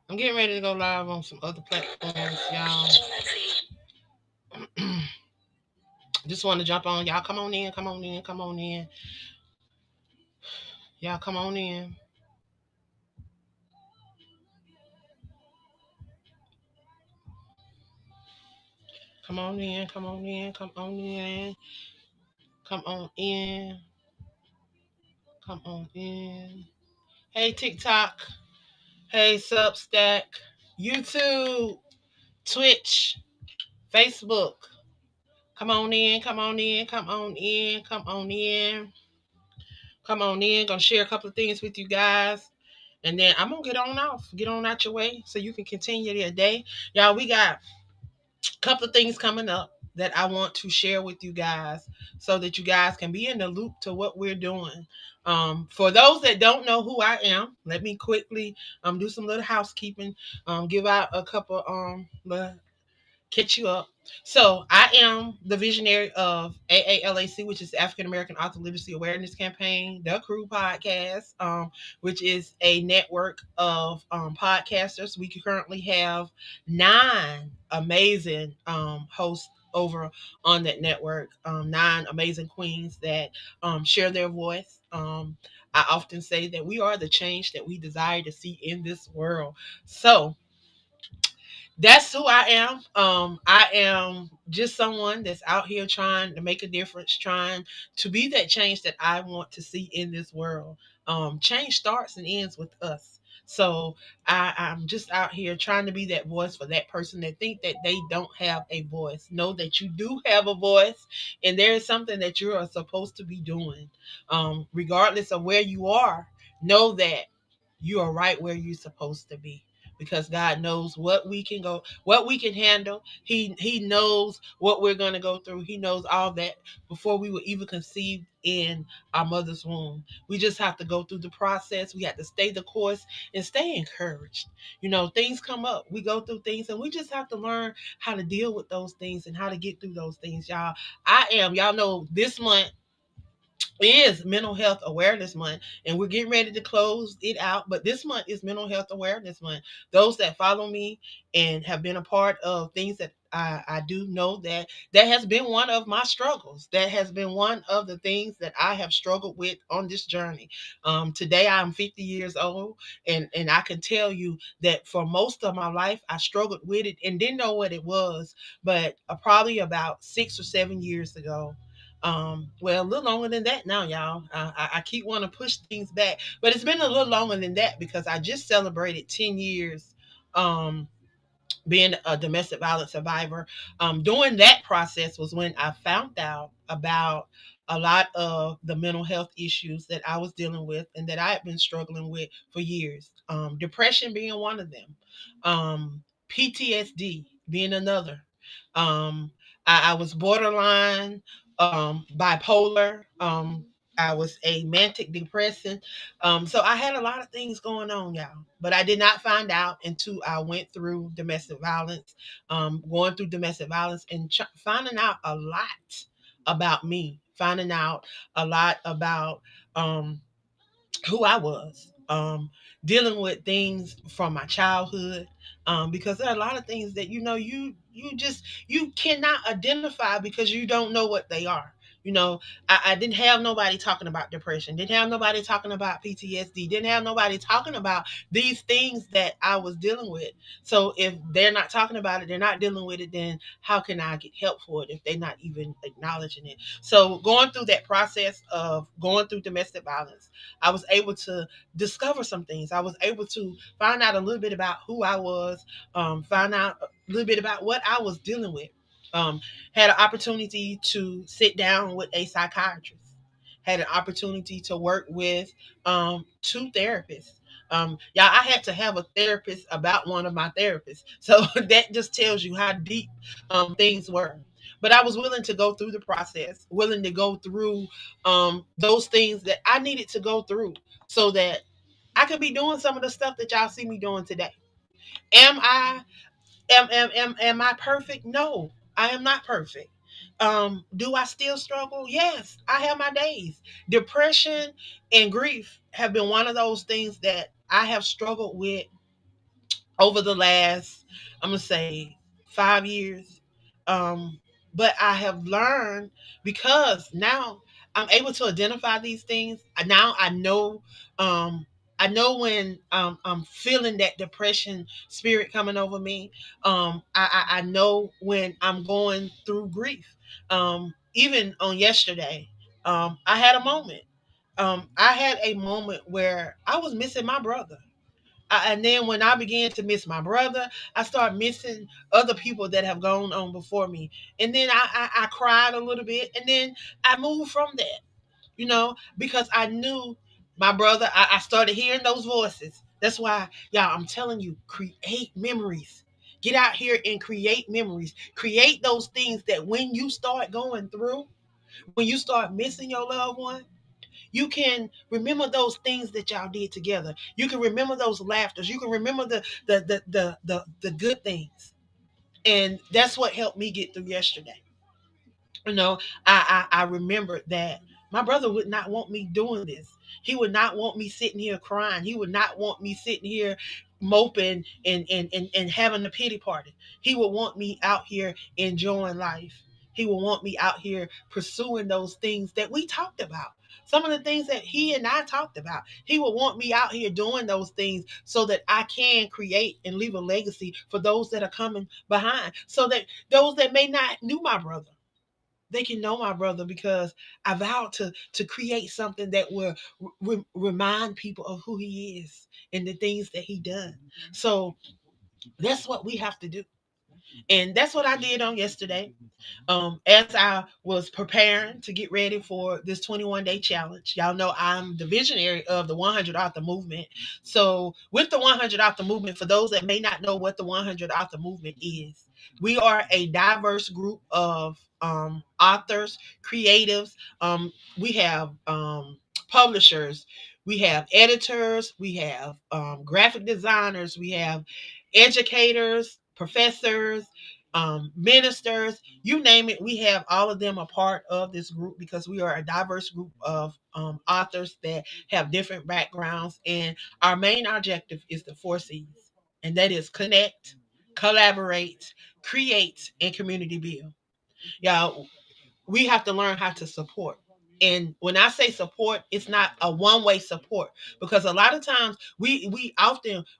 I'm getting ready to go live on some other platforms, y'all. Just want to jump on. Y'all come on in, come on in, come on in. Y'all come on in. Come on in, come on in, come on in. Come on in. Come on in. Hey TikTok. Hey Substack. YouTube. Twitch. Facebook. Come on in, come on in, come on in, come on in. Come on in. Gonna share a couple of things with you guys. And then I'm gonna get on off. Get on out your way so you can continue your day. Y'all, we got a couple of things coming up that I want to share with you guys so that you guys can be in the loop to what we're doing. For those that don't know who I am, let me quickly do some little housekeeping. Give out a couple catch you up. So I am the visionary of AALAC, which is the African American Author Literacy Awareness Campaign, the Crew Podcast, which is a network of podcasters. We currently have 9 amazing hosts over on that network, 9 amazing queens that share their voice. I often say that we are the change that we desire to see in this world. So that's who I am. I am just someone that's out here trying to make a difference, trying to be that change that I want to see in this world. Change starts and ends with us. So I'm just out here trying to be that voice for that person that think that they don't have a voice. Know that you do have a voice, and there is something that you are supposed to be doing. Regardless of where you are, know that you are right where you're supposed to be, because God knows what we can handle. He knows what we're going to go through. He knows all that before we were even conceived in our mother's womb. We just have to go through the process. We have to stay the course and stay encouraged. Things come up. We go through things and we just have to learn how to deal with those things and how to get through those things, y'all. Y'all know this month is Mental Health Awareness Month, and we're getting ready to close it out. But this month is Mental Health Awareness Month. Those that follow me and have been a part of things that I do know that has been one of my struggles. That has been one of the things that I have struggled with on this journey. Today I'm 50 years old, and I can tell you that for most of my life I struggled with it and didn't know what it was. But probably about 6 or 7 years ago, well, a little longer than that now, y'all. I keep wanting to push things back, but it's been a little longer than that because I just celebrated 10 years um, being a domestic violence survivor. During that process was when I found out about a lot of the mental health issues that I was dealing with and that I had been struggling with for years. Depression being one of them, PTSD being another. Um, I was borderline bipolar. I was a manic depressant. So I had a lot of things going on, y'all. But I did not find out until I went through domestic violence, going through domestic violence and finding out a lot about me, finding out a lot about um, who I was, dealing with things from my childhood, because there are a lot of things that you cannot identify because you don't know what they are. You know, I didn't have nobody talking about depression, didn't have nobody talking about PTSD, didn't have nobody talking about these things that I was dealing with. So if they're not talking about it, they're not dealing with it, then how can I get help for it if they're not even acknowledging it? So going through that process of going through domestic violence, I was able to discover some things. I was able to find out a little bit about who I was, find out a little bit about what I was dealing with. Um, had an opportunity to sit down with a psychiatrist. Had an opportunity to work with 2 therapists. Yeah, I had to have a therapist about one of my therapists. So that just tells you how deep things were. But I was willing to go through the process, willing to go through those things that I needed to go through so that I could be doing some of the stuff that y'all see me doing today. Am I am I perfect? No, I am not perfect. Do I still struggle? Yes, I have my days. Depression and grief have been one of those things that I have struggled with over the last, I'm gonna say, 5 years. Um, but I have learned, because now I'm able to identify these things. Now I know, um, I know when I'm feeling that depression spirit coming over me. I know when I'm going through grief. Even on yesterday, I had a moment. I had a moment where I was missing my brother. And then when I began to miss my brother, I started missing other people that have gone on before me. And then I cried a little bit. And then I moved from that, because I knew my brother. I started hearing those voices. That's why, y'all, I'm telling you, create memories. Get out here and create memories. Create those things that when you start going through, when you start missing your loved one, you can remember those things that y'all did together. You can remember those laughters. You can remember the good things. And that's what helped me get through yesterday. you know I remembered that my brother would not want me doing this. He would not want me sitting here crying. He would not want me sitting here moping and having a pity party. He would want me out here enjoying life. He would want me out here pursuing those things that we talked about. Some of the things that he and I talked about. He would want me out here doing those things so that I can create and leave a legacy for those that are coming behind. So that those that may not knew my brother, they can know my brother, because I vowed to create something that will remind people of who he is and the things that he done. So that's what we have to do. And that's what I did on yesterday. As I was preparing to get ready for this 21-day challenge. Y'all know I'm the visionary of the 100 Author Movement. So, with the 100 Author Movement, for those that may not know what the 100 Author Movement is, we are a diverse group of authors, creatives. We have publishers, we have editors, we have graphic designers, we have educators, professors, ministers, you name it. We have all of them a part of this group, because we are a diverse group of authors that have different backgrounds. And our main objective is the 4 C's, and that is connect, collaborate, create, and community build. Y'all, we have to learn how to support. And when I say support, it's not a one-way support, because a lot of times we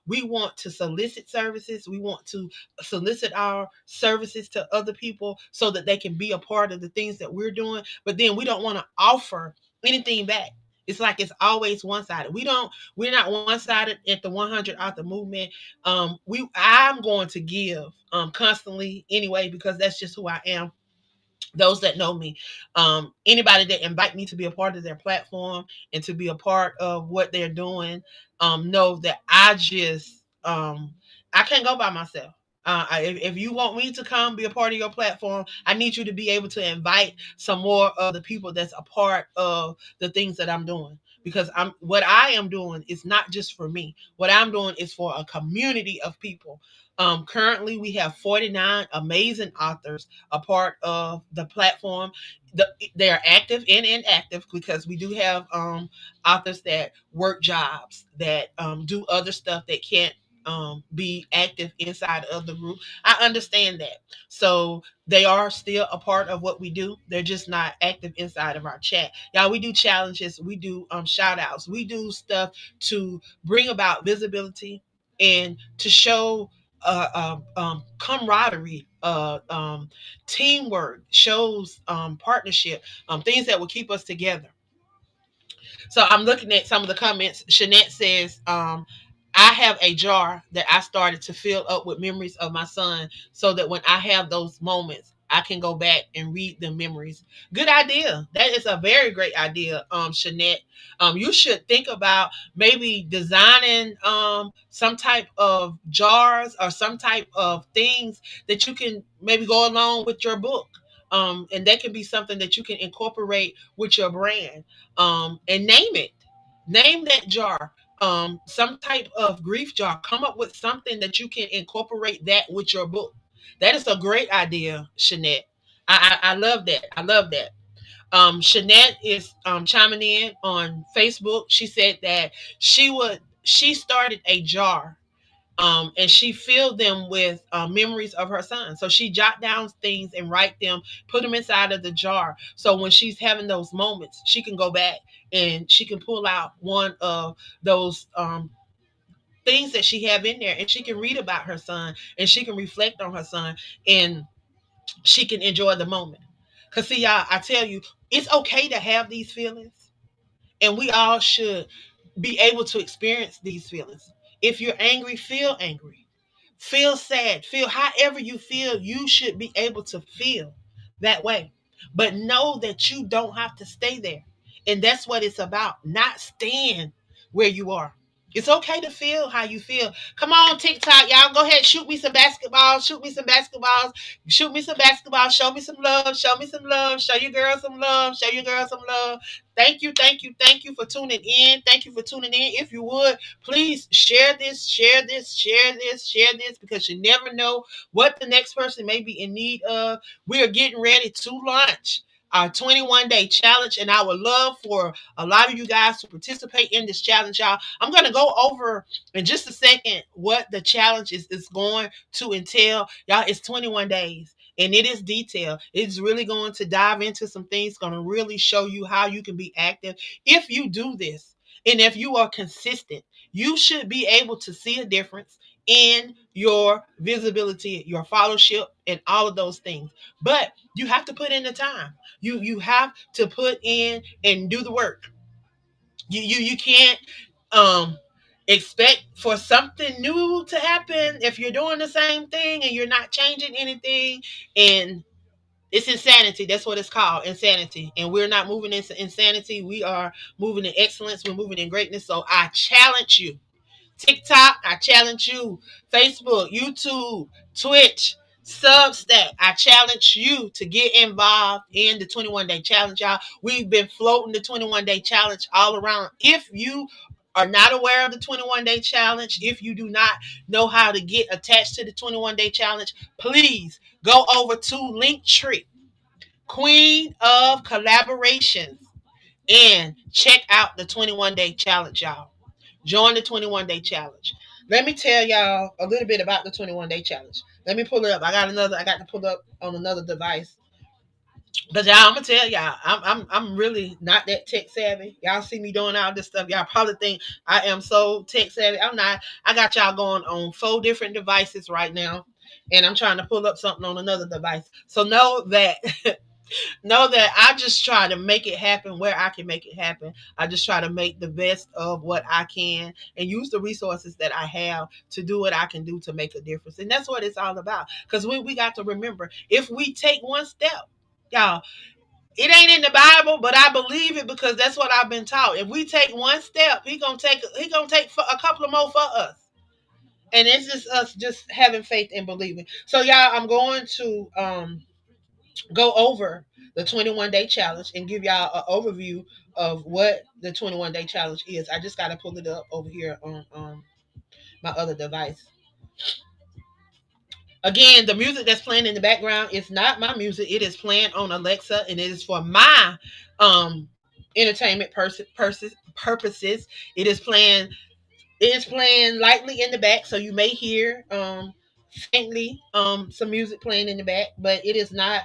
want to solicit services. We want to solicit our services to other people so that they can be a part of the things that we're doing, but then we don't want to offer anything back. It's like it's always one-sided. We're not one-sided at the 100 Author Movement. I'm going to give constantly anyway, because that's just who I am. Those that know me, anybody that invite me to be a part of their platform and to be a part of what they're doing, know that I can't go by myself. If you want me to come be a part of your platform, I need you to be able to invite some more of the people that's a part of the things that I'm doing. Because what I am doing is not just for me. What I'm doing is for a community of people. Currently, we have 49 amazing authors a part of the platform. They are active and inactive, because we do have authors that work jobs, that do other stuff, that can't be active inside of the group. I understand that. So they are still a part of what we do. They're just not active inside of our chat. Y'all, we do challenges, we do shout outs, we do stuff to bring about visibility and to show camaraderie, teamwork, shows partnership, things that will keep us together. So I'm looking at some of the comments. Shanette says, I have a jar that I started to fill up with memories of my son, so that when I have those moments, I can go back and read the memories. Good idea. That is a very great idea, Shanette. You should think about maybe designing some type of jars or some type of things that you can maybe go along with your book. And that can be something that you can incorporate with your brand, and name it. Name that jar. Some type of grief jar. Come up with something that you can incorporate that with your book. That is a great idea, Shanette. I love that. I love that. Shanette is chiming in on Facebook. She said that she started a jar And she filled them with memories of her son. So she jot down things and write them, put them inside of the jar. So when she's having those moments, she can go back and she can pull out one of those things that she have in there, and she can read about her son, and she can reflect on her son, and she can enjoy the moment. Cause see, y'all, I tell you, it's okay to have these feelings, and we all should be able to experience these feelings. If you're angry, feel angry. Feel sad. Feel however you feel. You should be able to feel that way. But know that you don't have to stay there. And that's what it's about. Not staying where you are. It's okay to feel how you feel. Come on, TikTok, y'all. Go ahead, shoot me some basketballs. Shoot me some basketballs. Shoot me some basketballs. Show me some love. Show me some love. Show your girl some love. Show your girl some love. Thank you, thank you, thank you for tuning in. Thank you for tuning in. If you would, please share this, share this, share this, share this, because you never know what the next person may be in need of. We are getting ready to launch our 21-day challenge, and I would love for a lot of you guys to participate in this challenge, y'all. I'm going to go over in just a second what the challenge is going to entail. Y'all, it's 21 days. And it is detailed. It's really going to dive into some things, going to really show you how you can be active if you do this. And if you are consistent, you should be able to see a difference in your visibility, your followership, and all of those things. But you have to put in the time. You have to put in and do the work. You can't um expect for something new to happen if you're doing the same thing and you're not changing anything. And it's insanity. That's what it's called, insanity. And we're not moving in insanity. We are moving in excellence. We're moving in greatness. So I challenge you. TikTok, I challenge you. Facebook, YouTube, Twitch, Substack, I challenge you to get involved in the 21-day challenge, y'all. We've been floating the 21-day challenge all around. If you are not aware of the 21-day challenge, if you do not know how to get attached to the 21-day challenge, please go over to Linktree, Queen of Collaborations, and check out the 21-day challenge, y'all. Join the 21-day challenge. Let me tell y'all a little bit about the 21-day challenge. Let me pull it up. I got to pull it up on another device. But y'all, I'm gonna tell y'all, I'm really not that tech savvy. Y'all see me doing all this stuff. Y'all probably think I am so tech savvy. I'm not. I got y'all going on 4 different devices right now, and I'm trying to pull up something on another device. So know that know that I just try to make it happen where I can make it happen. I just try to make the best of what I can and use the resources that I have to do what I can do to make a difference. And that's what it's all about. Because we got to remember, if we take one step, y'all, it ain't in the Bible, but I believe it because that's what I've been taught. If we take one step, he gonna take a couple of more for us. And it's just us just having faith and believing. So y'all, I'm going to go over the 21-day challenge and give y'all an overview of what the 21-day challenge is. I just got to pull it up over here on my other device. Again, the music that's playing in the background is not my music. It is playing on Alexa, and it is for my um entertainment purposes. It is playing lightly in the back, so you may hear faintly some music playing in the back, but it is not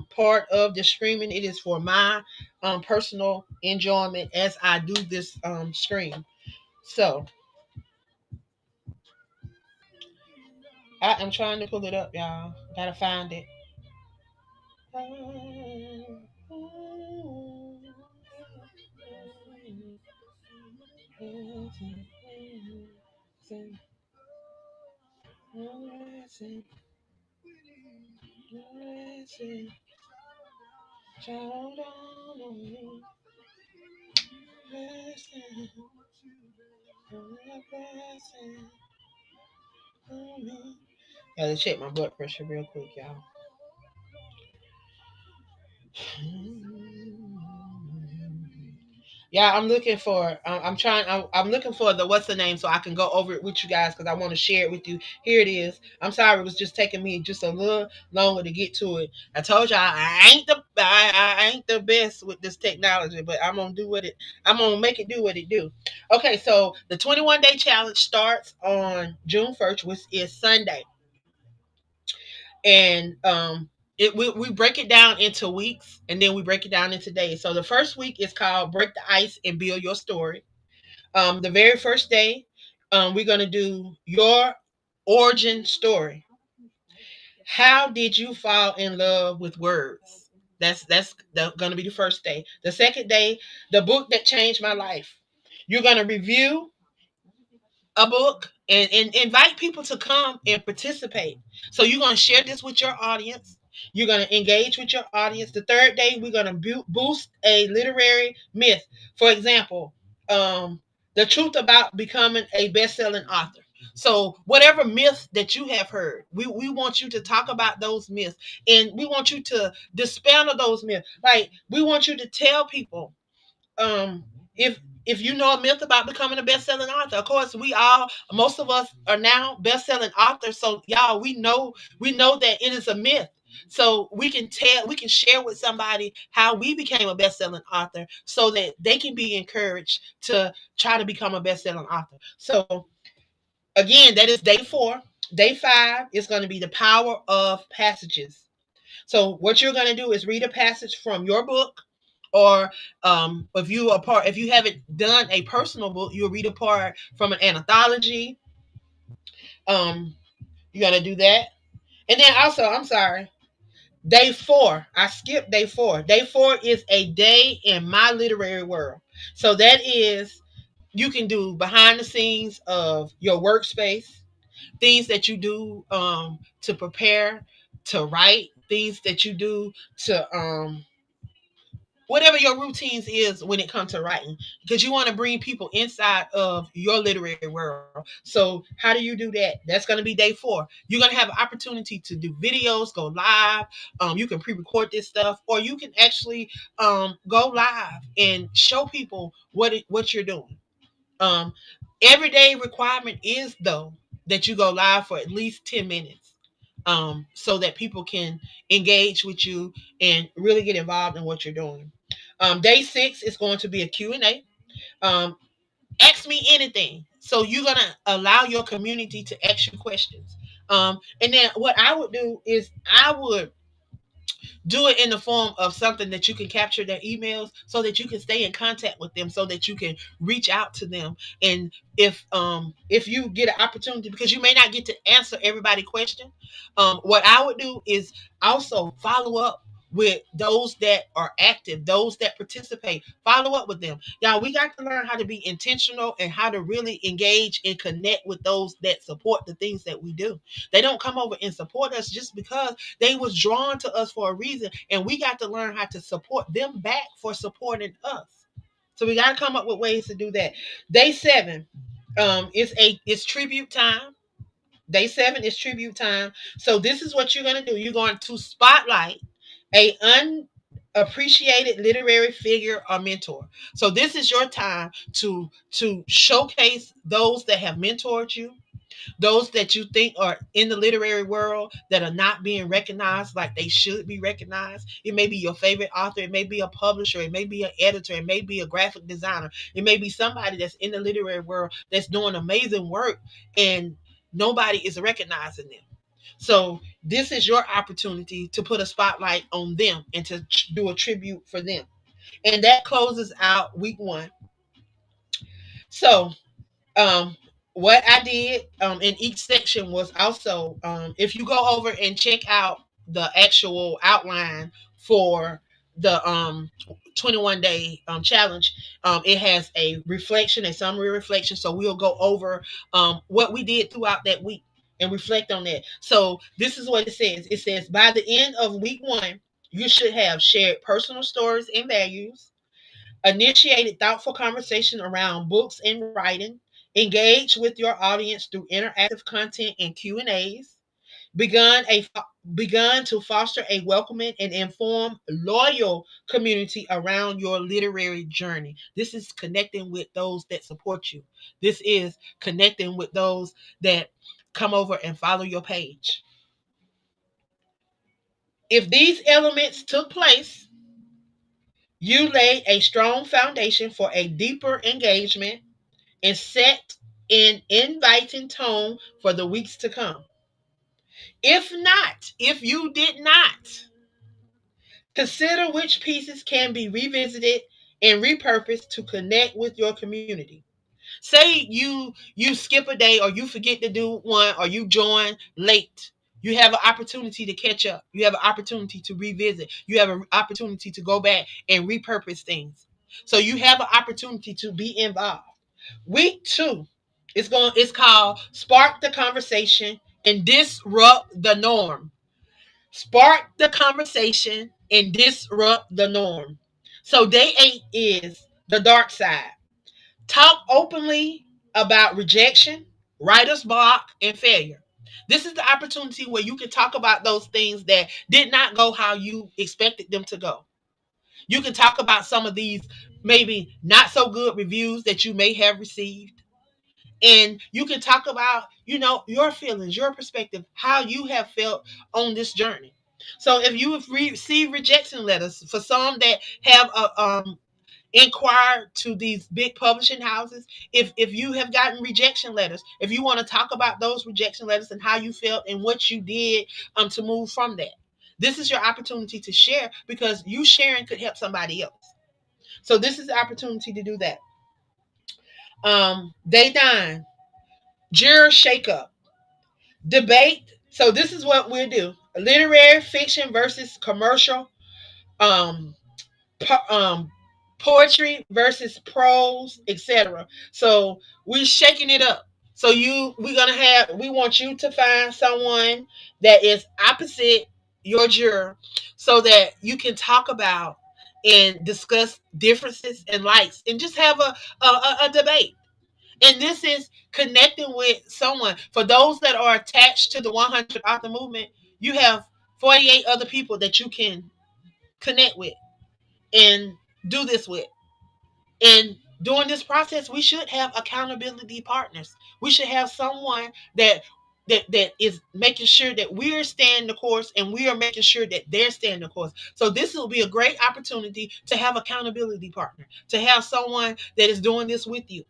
part of the streaming. It is for my personal enjoyment as I do this stream. So I am trying to pull it up, y'all. Gotta find it. Gotta check my blood pressure real quick, y'all. Yeah, I'm looking for. I'm trying. I'm looking for the what's the name so I can go over it with you guys because I want to share it with you. Here it is. I'm sorry it was just taking me just a little longer to get to it. I told y'all I ain't the best with this technology, but I'm gonna do what it. I'm gonna make it do what it do. Okay, so the 21-day challenge starts on June 1st, which is Sunday, and we break it down into weeks and then we break it down into days. So the first week is called Break the Ice and Build Your Story. The very first day, we're gonna do your origin story. How did you fall in love with words? That's gonna be the first day. The second day, the book that changed my life. You're gonna review a book and invite people to come and participate. So you're going to share this with your audience. You're going to engage with your audience. The third day, we're going to boost a literary myth. For example, the truth about becoming a best-selling author. So whatever myth that you have heard, we want you to talk about those myths, and we want you to dispel those myths. Like we want you to tell people um if you know a myth about becoming a best-selling author. Of course, we all, most of us are now best-selling authors, so y'all, we know that it is a myth. So we can share with somebody how we became a best-selling author so that they can be encouraged to try to become a best-selling author. So again, that is day 4. Day 5 is going to be the power of passages. So what you're going to do is read a passage from your book, or if you haven't done a personal book, you'll read a part from an anthology. Um, you're going to do that, and then also, I'm sorry, day 4. I skipped day 4. Day 4 is a day in my literary world. So that is, you can do behind the scenes of your workspace, things that you do to prepare to write, things that you do to whatever your routines is when it comes to writing, because you want to bring people inside of your literary world. So how do you do that? That's going to be day 4. You're going to have an opportunity to do videos, go live. You can pre-record this stuff, or you can actually go live and show people what you're doing. um Everyday requirement is, though, that you go live for at least 10 minutes, so that people can engage with you and really get involved in what you're doing. Day 6 is going to be a Q&A. Ask me anything. So you're going to allow your community to ask you questions. And then what I would do is I would do it in the form of something that you can capture their emails so that you can stay in contact with them, so that you can reach out to them. And if you get an opportunity, because you may not get to answer everybody's question, what I would do is also follow up with those that are active, those that participate. Follow up with them. Y'all, we got to learn how to be intentional and how to really engage and connect with those that support the things that we do. They don't come over and support us just because they was drawn to us for a reason, and we got to learn how to support them back for supporting us. So we got to come up with ways to do that. Day 7, it's tribute time. Day 7 is tribute time. So this is what you're going to do. You're going to spotlight a unappreciated literary figure or mentor. So this is your time to showcase those that have mentored you, those that you think are in the literary world that are not being recognized like they should be recognized. It may be your favorite author, it may be a publisher, it may be an editor, it may be a graphic designer, it may be somebody that's in the literary world that's doing amazing work, and nobody is recognizing them. So this is your opportunity to put a spotlight on them and to do a tribute for them. And that closes out week 1. So um what I did in each section was also, if you go over and check out the actual outline for the 21-day challenge, it has a reflection, a summary reflection. So we'll go over what we did throughout that week and reflect on that. So this is what it says. It says, by the end of week 1, you should have shared personal stories and values, initiated thoughtful conversation around books and writing, engage with your audience through interactive content and Q&As, begun a begun to foster a welcoming and informed, loyal community around your literary journey. This is connecting with those that support you. This is connecting with those that come over and follow your page. If these elements took place, you laid a strong foundation for a deeper engagement and set an inviting tone for the weeks to come. If not, if you did not, consider which pieces can be revisited and repurposed to connect with your community. Say you skip a day or you forget to do one or you join late. You have an opportunity to catch up. You have an opportunity to revisit. You have an opportunity to go back and repurpose things. So you have an opportunity to be involved. Week 2, it's called Spark the Conversation and Disrupt the Norm. Spark the conversation and disrupt the norm. So day 8 is the dark side. Talk openly about rejection, writer's block, and failure. This is the opportunity where you can talk about those things that did not go how you expected them to go. You can talk about some of these maybe not so good reviews that you may have received. And you can talk about, your feelings, your perspective, how you have felt on this journey. So if you have received rejection letters for some that have inquire to these big publishing houses, if you have gotten rejection letters, if you want to talk about those rejection letters and how you felt and what you did to move from that, this is your opportunity to share, because you sharing could help somebody else. So this is the opportunity to do that. Day 9, juror shakeup debate. So this is what we'll do: literary fiction versus commercial, um po- um poetry versus prose, etc. So we're shaking it up. So we want you to find someone that is opposite your juror, so that you can talk about and discuss differences and likes and just have a debate. And this is connecting with someone. For those that are attached to the 100 author movement, you have 48 other people that you can connect with and do this with. And during this process, we should have accountability partners. We should have someone that is making sure that we're staying the course, and we are making sure that they're staying the course. So this will be a great opportunity to have accountability partner, to have someone that is doing this with you,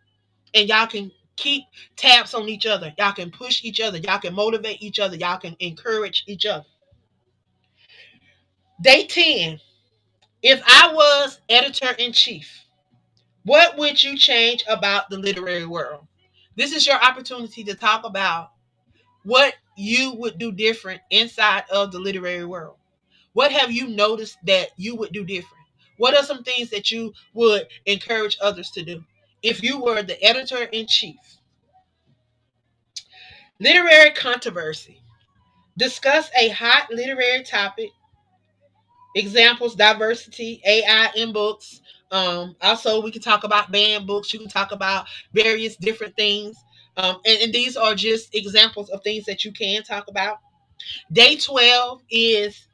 and y'all can keep tabs on each other. Y'all can push each other. Y'all can motivate each other. Y'all can encourage each other. Day 10. If I was editor in chief, what would you change about the literary world? This is your opportunity to talk about what you would do different inside of the literary world. What have you noticed that you would do different? What are some things that you would encourage others to do if you were the editor in chief? Literary controversy. Discuss a hot literary topic. Examples: diversity, AI in books. Also, we can talk about banned books. You can talk about various different things. And these are just examples of things that you can talk about. Day 12 is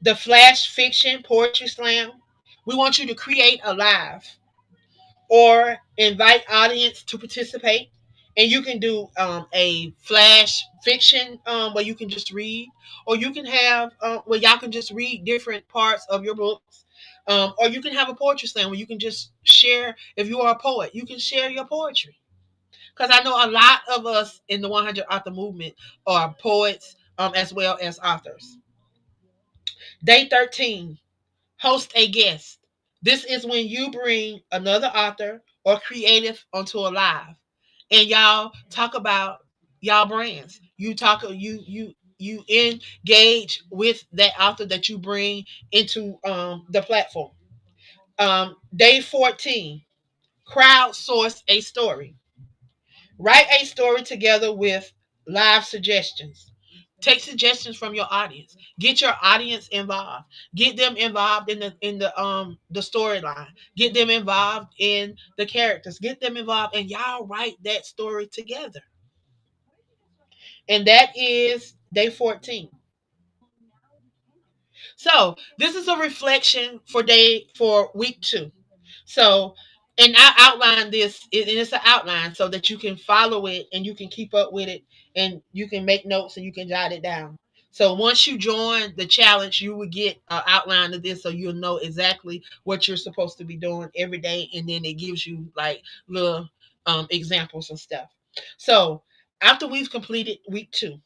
the Flash Fiction Poetry Slam. We want you to create a live or invite audience to participate. And you can do a flash fiction where you can just read, or you can have where y'all can just read different parts of your books, or you can have a poetry slam where you can just share. If you are a poet, you can share your poetry. Because I know a lot of us in the 100 author movement are poets as well as authors. Day 13, host a guest. This is when you bring another author or creative onto a live, and y'all talk about y'all brands. You engage with that author that you bring into the platform. Day 14, crowdsource a story. Write a story together with live suggestions. Take suggestions from your audience. Get your audience involved. Get them involved in the storyline. Get them involved in the characters. Get them involved, and y'all write that story together. And that is day 14. So this is a reflection for week 2. So, and I outline this, and it's an outline so that you can follow it and you can keep up with it, and you can make notes and you can jot it down. So once you join the challenge, you will get an outline of this, so you'll know exactly what you're supposed to be doing every day, and then it gives you like little examples and stuff. So after we've completed week 2,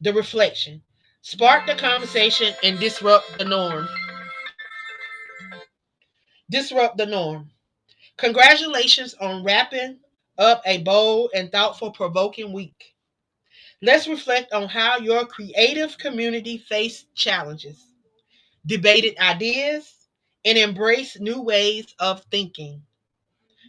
the reflection: spark the conversation and disrupt the norm. Disrupt the norm. Congratulations on wrapping up a bold and thoughtful, provoking week. Let's reflect on how your creative community faced challenges, debated ideas, and embraced new ways of thinking.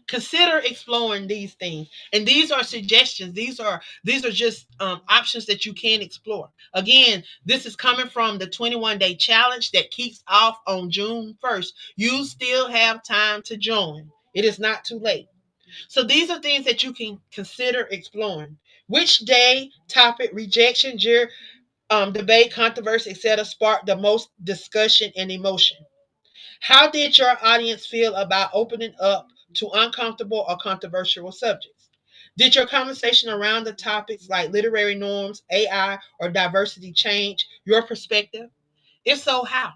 Consider exploring these things, and these are suggestions. These are just options that you can explore. Again, this is coming from the 21-day challenge that kicks off on June 1st. You still have time to join. It is not too late. So these are things that you can consider exploring. Which day, topic, rejection, debate, controversy, etc., sparked the most discussion and emotion? How did your audience feel about opening up to uncomfortable or controversial subjects? Did your conversation around the topics like literary norms, AI, or diversity change your perspective? If so, how?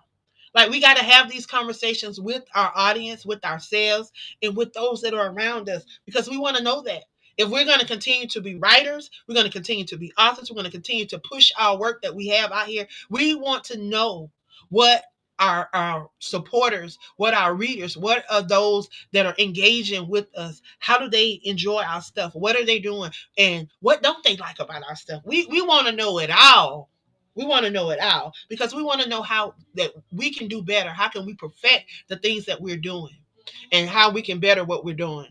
Like, we got to have these conversations with our audience, with ourselves, and with those that are around us, because we want to know that. If we're going to continue to be writers, we're going to continue to be authors, we're going to continue to push our work that we have out here. We want to know what our supporters, what our readers, what are those that are engaging with us, how do they enjoy our stuff, what are they doing, and what don't they like about our stuff. We want to know it all. We want to know it all, because we want to know how that we can do better. How can we perfect the things that we're doing, and how we can better what we're doing,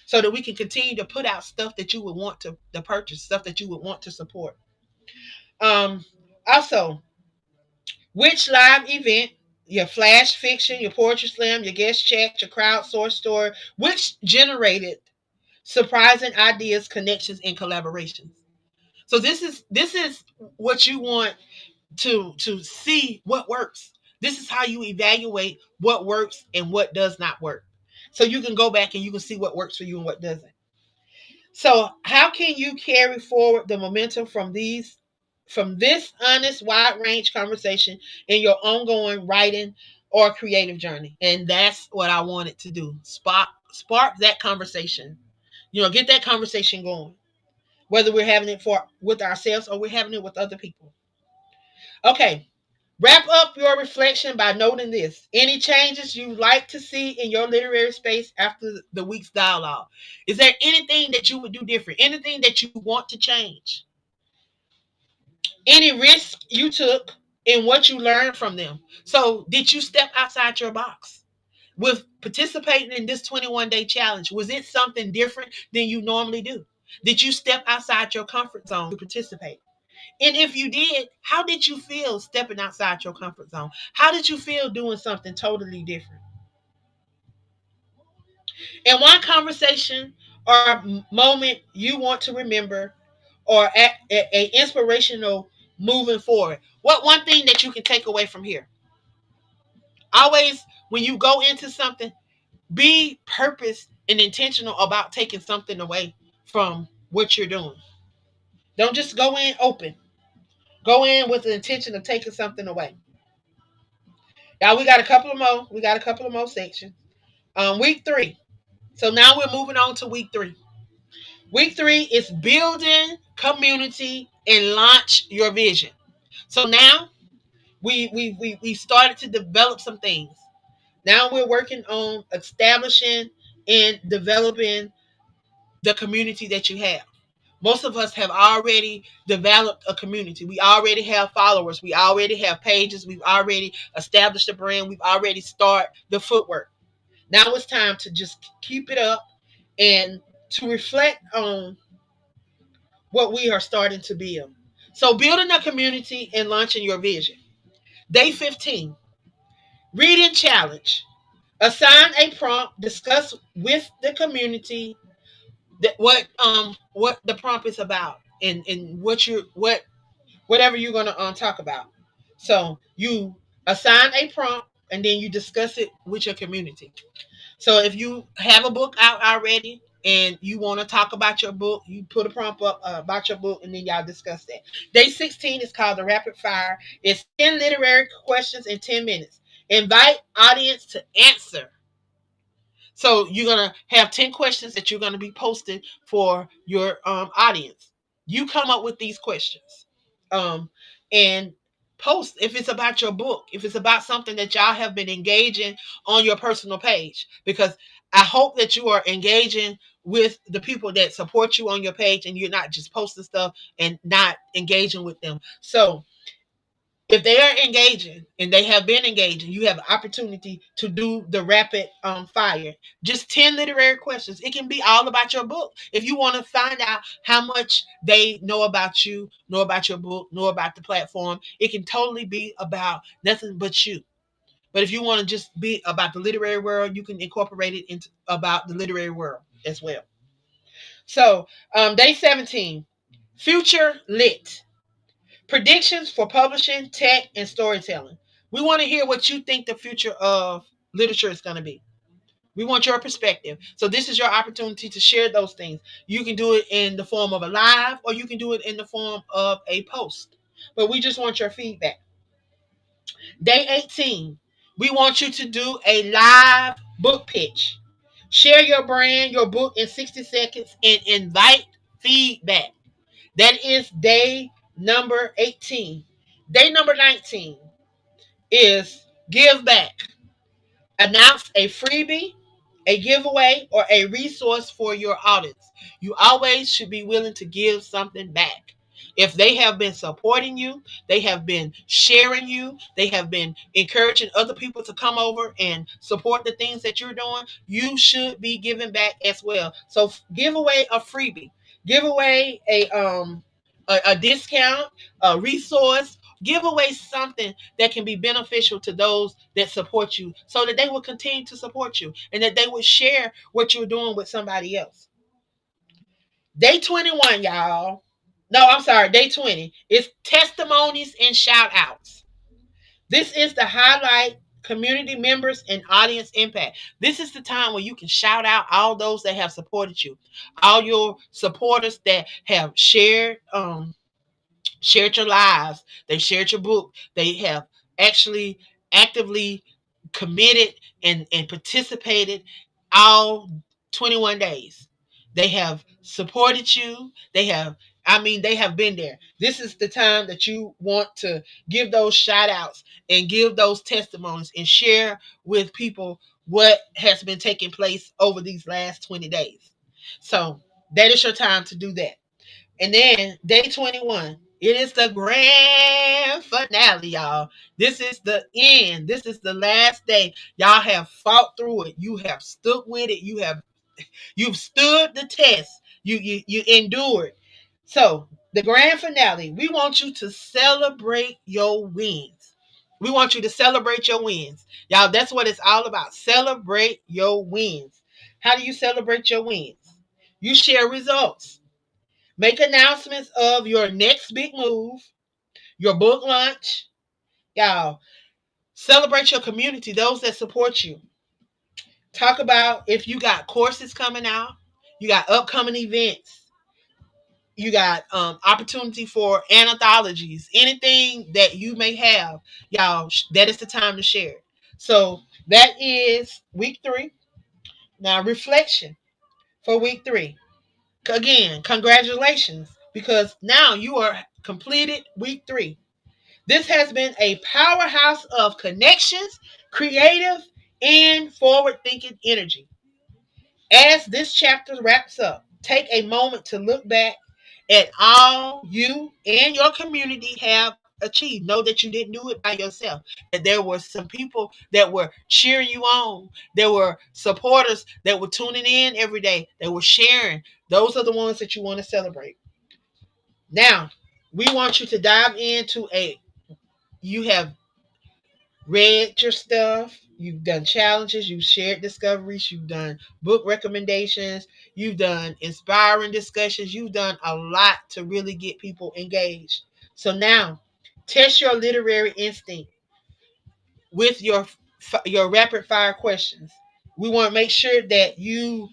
so that we can continue to put out stuff that you would want to purchase, stuff that you would want to support. Um, Also, which live event, your flash fiction, your poetry slam, your guest chat, your crowdsourced story, which generated surprising ideas, connections, and collaborations? So this is what you want to see what works. This is how you evaluate what works and what does not work. So you can go back and you can see what works for you and what doesn't. So how can you carry forward the momentum from this honest, wide range conversation in your ongoing writing or creative journey? And that's what I wanted to do. Spark that conversation. Get that conversation going. Whether we're having it for with ourselves or we're having it with other people. Okay. Wrap up your reflection by noting this: any changes you'd like to see in your literary space after the week's dialogue? Is there anything that you would do different? Anything that you want to change? Any risk you took in what you learned from them? So, did you step outside your box? With participating in this 21-day challenge, was it something different than you normally do? Did you step outside your comfort zone to participate? And if you did, how did you feel stepping outside your comfort zone? How did you feel doing something totally different? And one conversation or moment you want to remember, or a inspirational moving forward. What one thing that you can take away from here? Always, when you go into something, be purpose and intentional about taking something away from what you're doing. Don't just go in open. Go in with the intention of taking something away. Now we got a couple of more. We got a couple of more sections. Week 3. So now we're moving on to week 3. Week 3 is building community and launch your vision. So now we started to develop some things. Now we're working on establishing and developing the community that you have. Most of us have already developed a community. We already have followers. We already have pages. We've already established a brand. We've already started the footwork. Now it's time to just keep it up and to reflect on what we are starting to build. So, building a community and launching your vision. Day 15, reading challenge. Assign a prompt, discuss with the community that what the prompt is about, and whatever you're gonna talk about. So you Assign a prompt, and then you discuss it with your community. So if you have a book out already and you want to talk about your book, you put a prompt up about your book, and then y'all discuss that. Day 16 is called the rapid fire. It's 10 literary questions in 10 minutes. Invite audience to answer. So you're gonna have 10 questions that you're gonna be posting for your audience. You come up with these questions, and post if it's about your book, if it's about something that y'all have been engaging on your personal page. Because I hope that you are engaging with the people that support you on your page, and you're not just posting stuff and not engaging with them. So if they are engaging and they have been engaging, you have an opportunity to do the rapid fire. Just 10 literary questions. It can be all about your book. If you want to find out how much they know about you, know about your book, know about the platform, it can totally be about nothing but you. But if you want to just be about the literary world, you can incorporate it into about the literary world as well. So, day 17, future lit. Predictions for publishing, tech, and storytelling. We want to hear what you think the future of literature is going to be. We want your perspective. So this is your opportunity to share those things. You can do it in the form of a live, or you can do it in the form of a post. But we just want your feedback. Day 18, we want you to do a live book pitch. Share your brand, your book in 60 seconds, and invite feedback. That is day number 18. Day number 19 is give back. Announce a freebie, a giveaway, or a resource for your audience. You always should be willing to give something back. If they have been supporting you, they have been sharing you, they have been encouraging other people to come over and support the things that you're doing, you should be giving back as well. So give away a freebie, give away a discount, a resource, give away something that can be beneficial to those that support you, so that they will continue to support you and that they will share what you're doing with somebody else. Day 21, y'all. No, I'm sorry, day 20 is testimonies and shout outs. This is the highlight community members and audience impact. This is the time where you can shout out all those that have supported you, all your supporters that have shared your lives, they shared your book, they have actually actively committed and participated all 21 days. They have supported you. They have been there. This is the time that you want to give those shout outs and give those testimonies and share with people what has been taking place over these last 20 days. So that is your time to do that. And then day 21, it is the grand finale, y'all. This is the end. This is the last day. Y'all have fought through it. You have stood with it. You've stood the test. You endured. So the grand finale, we want you to celebrate your wins. We want you to celebrate your wins. Y'all, that's what it's all about. Celebrate your wins. How do you celebrate your wins? You share results. Make announcements of your next big move, your book launch. Y'all, celebrate your community, those that support you. Talk about if you got courses coming out, you got upcoming events, you got opportunity for anthologies, anything that you may have. Y'all, that is the time to share. So that is week 3. Now, reflection for week 3. Again, congratulations, because now you are completed week 3. This has been a powerhouse of connections, creative, and forward thinking energy. As this chapter wraps up, take a moment to look back at all you and your community have achieved. Know that you didn't do it by yourself, that there were some people that were cheering you on. There were supporters that were tuning in every day, that were sharing. Those are the ones that you want to celebrate. Now, we want you to dive into you have read your stuff, you've done challenges, you've shared discoveries, you've done book recommendations, you've done inspiring discussions, you've done a lot to really get people engaged. So now, test your literary instinct. with your rapid fire questions. We want to make sure that you're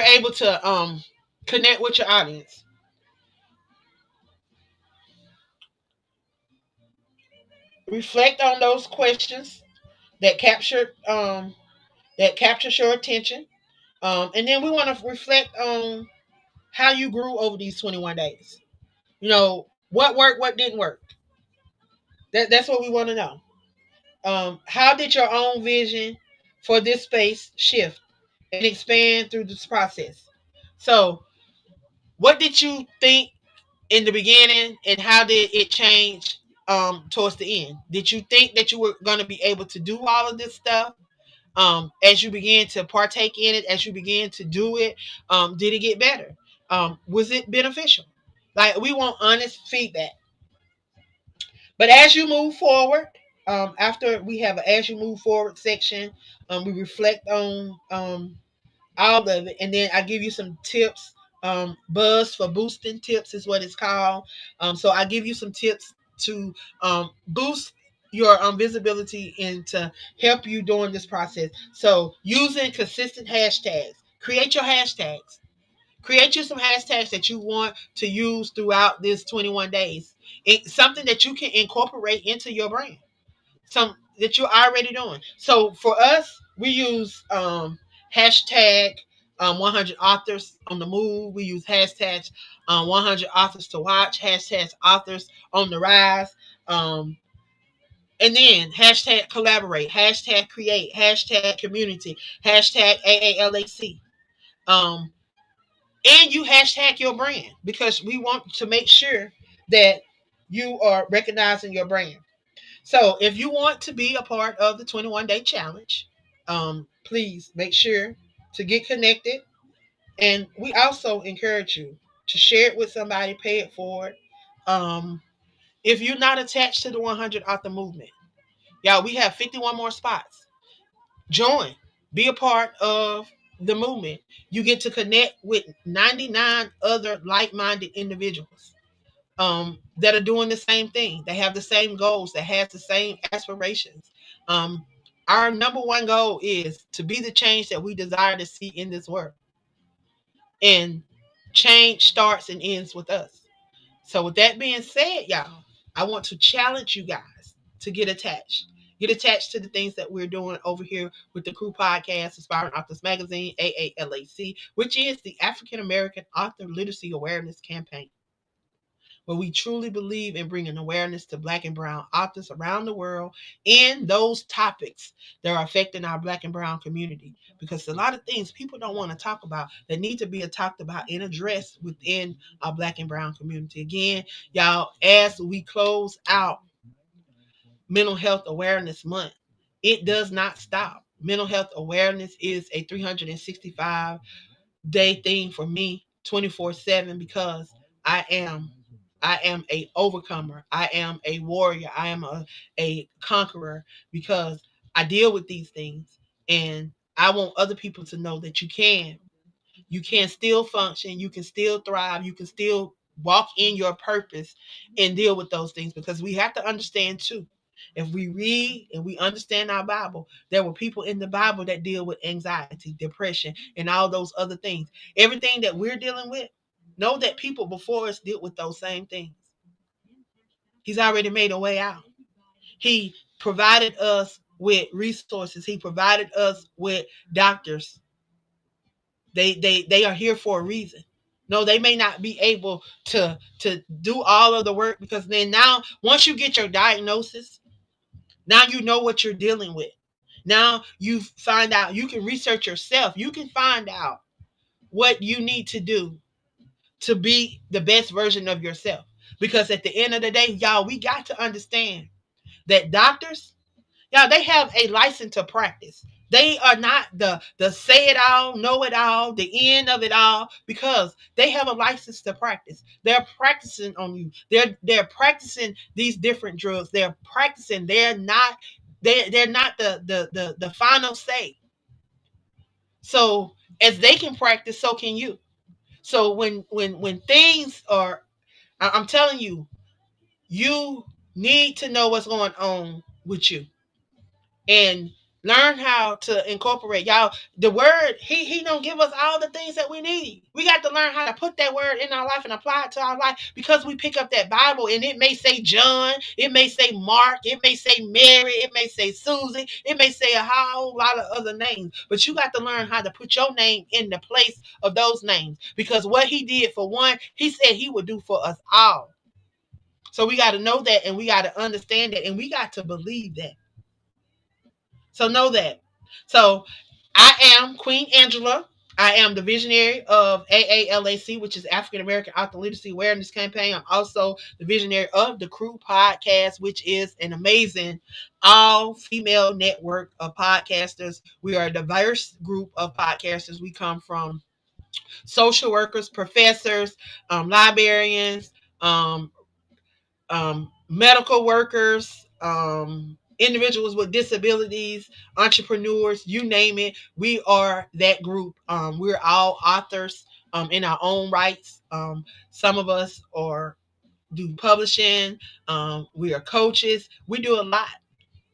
able to connect with your audience. Reflect on those questions that captures your attention. And then we want to reflect on how you grew over these 21 days. What worked, what didn't work. That's what we want to know. How did your own vision for this space shift and expand through this process? So, what did you think in the beginning, and how did it change towards the end? Did you think that you were going to be able to do all of this stuff? As you began to partake in it, as you began to do it, did it get better? Was it beneficial? Like, we want honest feedback. But as you move forward, after we have a as you move forward section, we reflect on all of it, and then I give you some tips. Buzz for boosting tips is what it's called. So I give you some tips to boost your visibility and to help you during this process. So using consistent hashtags, create your hashtags. Create you some hashtags that you want to use throughout this 21 days. Something that you can incorporate into your brand. Some that you're already doing. So for us, we use hashtag 100 authors on the move. We use hashtags 100 authors to watch, hashtags authors on the rise. Um, and then hashtag collaborate, hashtag create, hashtag community, hashtag AALAC. Um, and you hashtag your brand because we want to make sure that you are recognizing your brand. So if you want to be a part of the 21 day challenge, please make sure to get connected. And we also encourage you to share it with somebody, pay it forward. If you're not attached to the 100 author movement, y'all, we have 51 more spots. Join, be a part of the movement. You get to connect with 99 other like minded individuals that are doing the same thing. They have the same goals, that have the same aspirations. Um, our number one goal is to be the change that we desire to see in this world. And change starts and ends with us. So with that being said, y'all, I want to challenge you guys to get attached. Get attached to the things that we're doing over here with the Crew Podcast, Aspiring Authors Magazine, AALAC, which is the African American Author Literacy Awareness Campaign, where we truly believe in bringing awareness to Black and Brown authors around the world in those topics that are affecting our Black and Brown community. Because a lot of things people don't want to talk about that need to be talked about and addressed within our Black and Brown community. Again, y'all, as we close out Mental Health Awareness Month, it does not stop. Mental health awareness is a 365-day thing for me, 24/7, because I am I am a overcomer. I am a warrior. I am a conqueror because I deal with these things, and I want other people to know that you can still function, you can still thrive, you can still walk in your purpose and deal with those things, because we have to understand too. If we read and we understand our Bible, there were people in the Bible that deal with anxiety, depression, and all those other things. Everything that we're dealing with, know that people before us dealt with those same things. He's already made a way out. He provided us with resources. He provided us with doctors. They are here for a reason. No, they may not be able to do all of the work, because then now once you get your diagnosis, now you know what you're dealing with. Now you find out, you can research yourself. You can find out what you need to do to be the best version of yourself. Because at the end of the day, y'all, we got to understand that doctors, yeah, they have a license to practice. They are not the say it all, know it all, the end of it all, because they have a license to practice. They're practicing on you. They're practicing these different drugs. They're practicing. They're not the final say. So as they can practice, so can you. So when things are, I'm telling you, you need to know what's going on with you, and learn how to incorporate y'all the word. He don't give us all the things that we need. We got to learn how to put that word in our life and apply it to our life, because we pick up that Bible and it may say John, it may say Mark, it may say Mary, it may say Susie, it may say a whole lot of other names, but you got to learn how to put your name in the place of those names, because what he did for one, he said he would do for us all. So we got to know that, and we got to understand that, and we got to believe that. So know that. So I am Queen Angela. I am the visionary of AALAC, which is African American Author Literacy Awareness Campaign. I'm also the visionary of the Crew Podcast, which is an amazing all female network of podcasters. We are a diverse group of podcasters. We come from social workers, professors, librarians, um, medical workers, individuals with disabilities, entrepreneurs, you name it. We are that group. We're all authors in our own rights. Some of us are do publishing. We are coaches. We do a lot,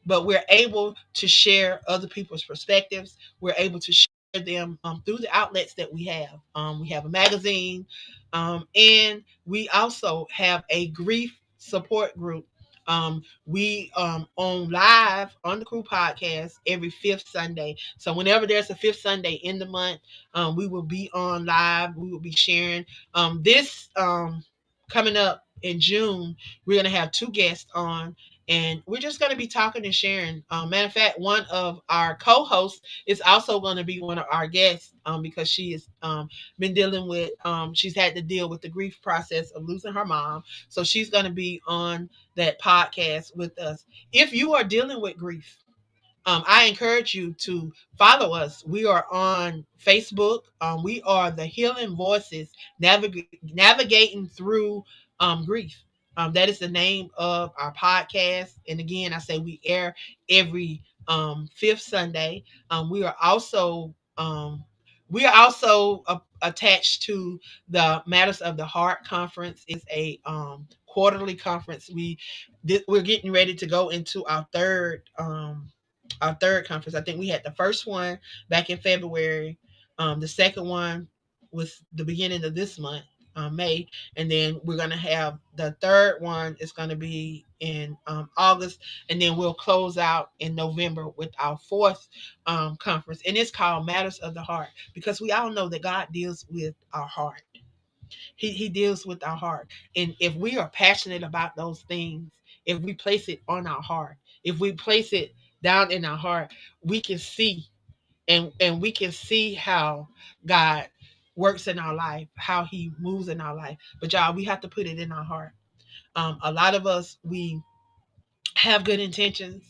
but we're able to share other people's perspectives. We're able to share them through the outlets that we have. We have a magazine, and we also have a grief support group. We on live on the Crew Podcast every fifth Sunday. So whenever there's a fifth Sunday in the month, we will be on live. We will be sharing. This coming up in June, we're gonna have two guests on, and we're just going to be talking and sharing. Matter of fact, one of our co-hosts is also going to be one of our guests, because she has been dealing with, she's had to deal with the grief process of losing her mom. So she's going to be on that podcast with us. If you are dealing with grief, I encourage you to follow us. We are on Facebook. We are the Healing Voices, navigating through grief. That is the name of our podcast. And again, I say we air every fifth Sunday. We are also attached to the Matters of the Heart conference. Is a quarterly conference. We're getting ready to go into our third conference. I think we had the first one back in February. The second one was the beginning of this month, May, and then we're gonna have the third one is gonna be in August, and then we'll close out in November with our fourth conference, and it's called Matters of the Heart, because we all know that God deals with our heart. He deals with our heart, and if we are passionate about those things, if we place it on our heart, if we place it down in our heart, we can see, and we can see how God works in our life, how He moves in our life. But y'all, we have to put it in our heart. A lot of us, we have good intentions,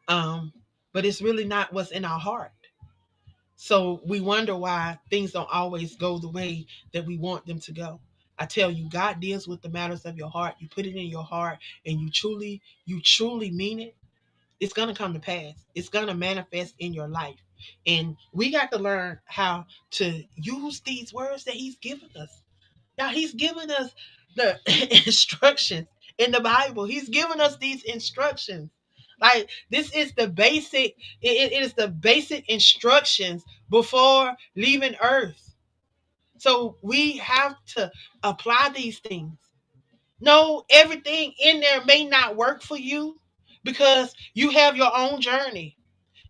um, but it's really not what's in our heart. So we wonder why things don't always go the way that we want them to go. I tell you, God deals with the matters of your heart. You put it in your heart, and you truly mean it. It's gonna come to pass. It's gonna manifest in your life, and we got to learn how to use these words that He's given us. Now, He's given us the instructions in the Bible. He's given us these instructions. Like, this is the basic. It is the basic instructions before leaving Earth. So we have to apply these things. No, everything in there may not work for you, because you have your own journey.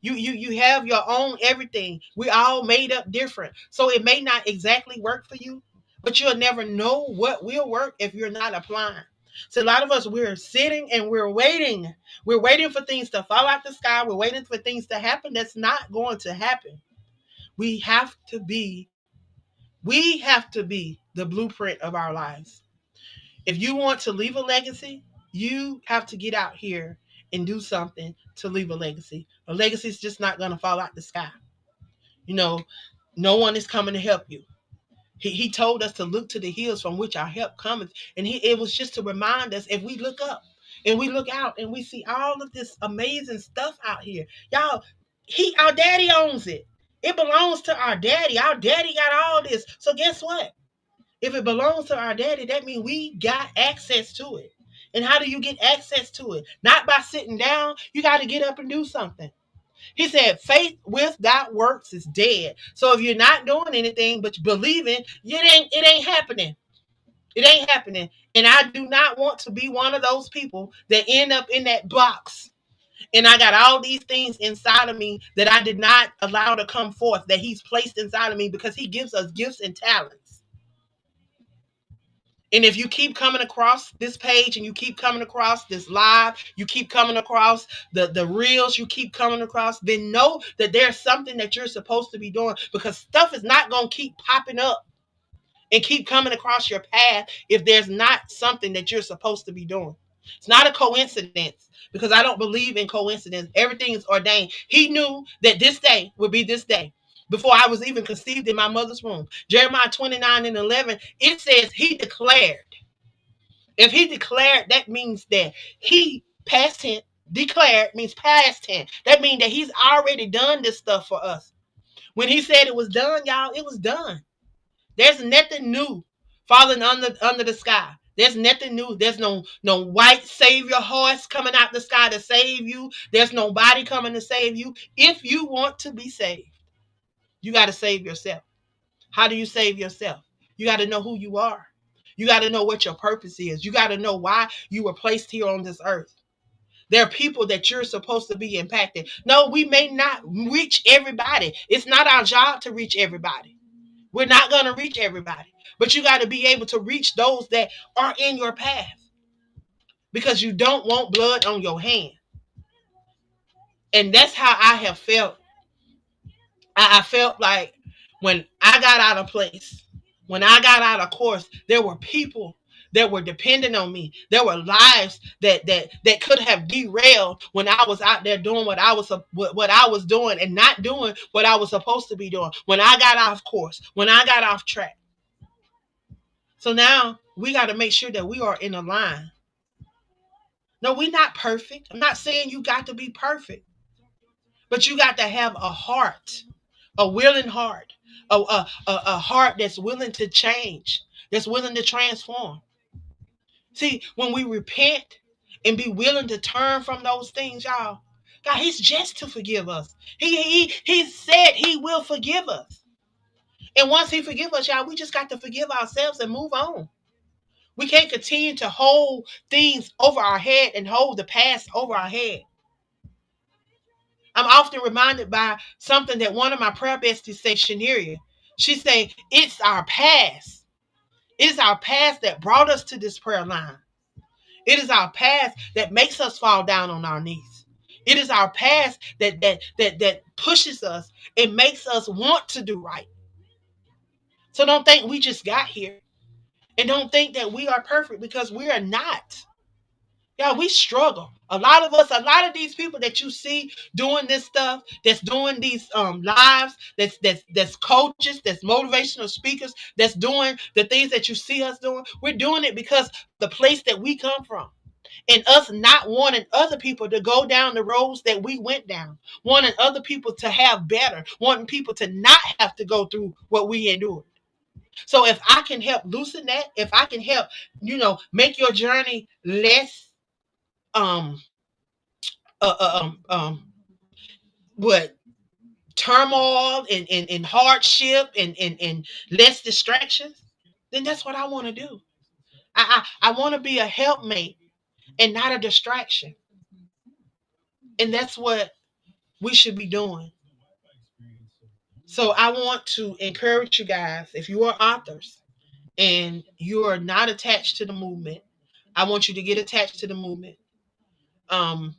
You have your own everything. We all made up different. So it may not exactly work for you, but you'll never know what will work if you're not applying. So a lot of us, we're sitting and we're waiting. We're waiting for things to fall out the sky. We're waiting for things to happen. That's not going to happen. We have to be we have to be the blueprint of our lives. If you want to leave a legacy, you have to get out here and do something to leave a legacy. A legacy is just not going to fall out the sky. You know, no one is coming to help you. He told us to look to the hills from which our help cometh. And it was just to remind us, if we look up and we look out and we see all of this amazing stuff out here, y'all, our daddy owns it. It belongs to our daddy. Our daddy got all this. So guess what? If it belongs to our daddy, that means we got access to it. And how do you get access to it? Not by sitting down. You got to get up and do something. He said, faith without works is dead. So if you're not doing anything but believing, it ain't happening. It ain't happening. And I do not want to be one of those people that end up in that box. And I got all these things inside of me that I did not allow to come forth, that he's placed inside of me, because he gives us gifts and talents. And if you keep coming across this page and you keep coming across this live, you keep coming across the reels, you keep coming across, then know that there's something that you're supposed to be doing, because stuff is not going to keep popping up and keep coming across your path if there's not something that you're supposed to be doing. It's not a coincidence, because I don't believe in coincidence. Everything is ordained. He knew that this day would be this day before I was even conceived in my mother's womb. Jeremiah 29:11, it says he declared. If he declared, that means that he, past tense, declared means past tense. That means that he's already done this stuff for us. When he said it was done, y'all, it was done. There's nothing new falling under the sky. There's nothing new. There's no white savior horse coming out the sky to save you. There's nobody coming to save you. If you want to be saved, you got to save yourself. How do you save yourself? You got to know who you are. You got to know what your purpose is. You got to know why you were placed here on this earth. There are people that you're supposed to be impacting. No, we may not reach everybody. It's not our job to reach everybody. We're not going to reach everybody. But you got to be able to reach those that are in your path, because you don't want blood on your hand. And that's how I have felt. I felt like when I got out of place, when I got out of course, there were people that were depending on me. There were lives that could have derailed when I was out there doing what I was doing and not doing what I was supposed to be doing. When I got off course, when I got off track. So now we got to make sure that we are in a line. No, we're not perfect. I'm not saying you got to be perfect, but you got to have a heart, a willing heart, a heart that's willing to change, that's willing to transform. See, when we repent and be willing to turn from those things, y'all, God, he's just to forgive us. He said he will forgive us. And once he forgive us, y'all, we just got to forgive ourselves and move on. We can't continue to hold things over our head and hold the past over our head. I'm often reminded by something that one of my prayer besties said, Shaneria. She said, it's our past. It is our past that brought us to this prayer line. It is our past that makes us fall down on our knees. It is our past that pushes us and makes us want to do right. So don't think we just got here. And don't think that we are perfect, because we are not. Yeah, we struggle. A lot of these people that you see doing this stuff, that's doing these lives, that's coaches, that's motivational speakers, that's doing the things that you see us doing. We're doing it because the place that we come from. And us not wanting other people to go down the roads that we went down, wanting other people to have better, wanting people to not have to go through what we endured. So if I can help loosen that, if I can help, make your journey less um uh, uh, um um what turmoil and hardship and less distractions, then that's what I want to do. I want to be a helpmate and not a distraction. And that's what we should be doing. So I want to encourage you guys, if you are authors and you are not attached to the movement, I want you to get attached to the movement. Um,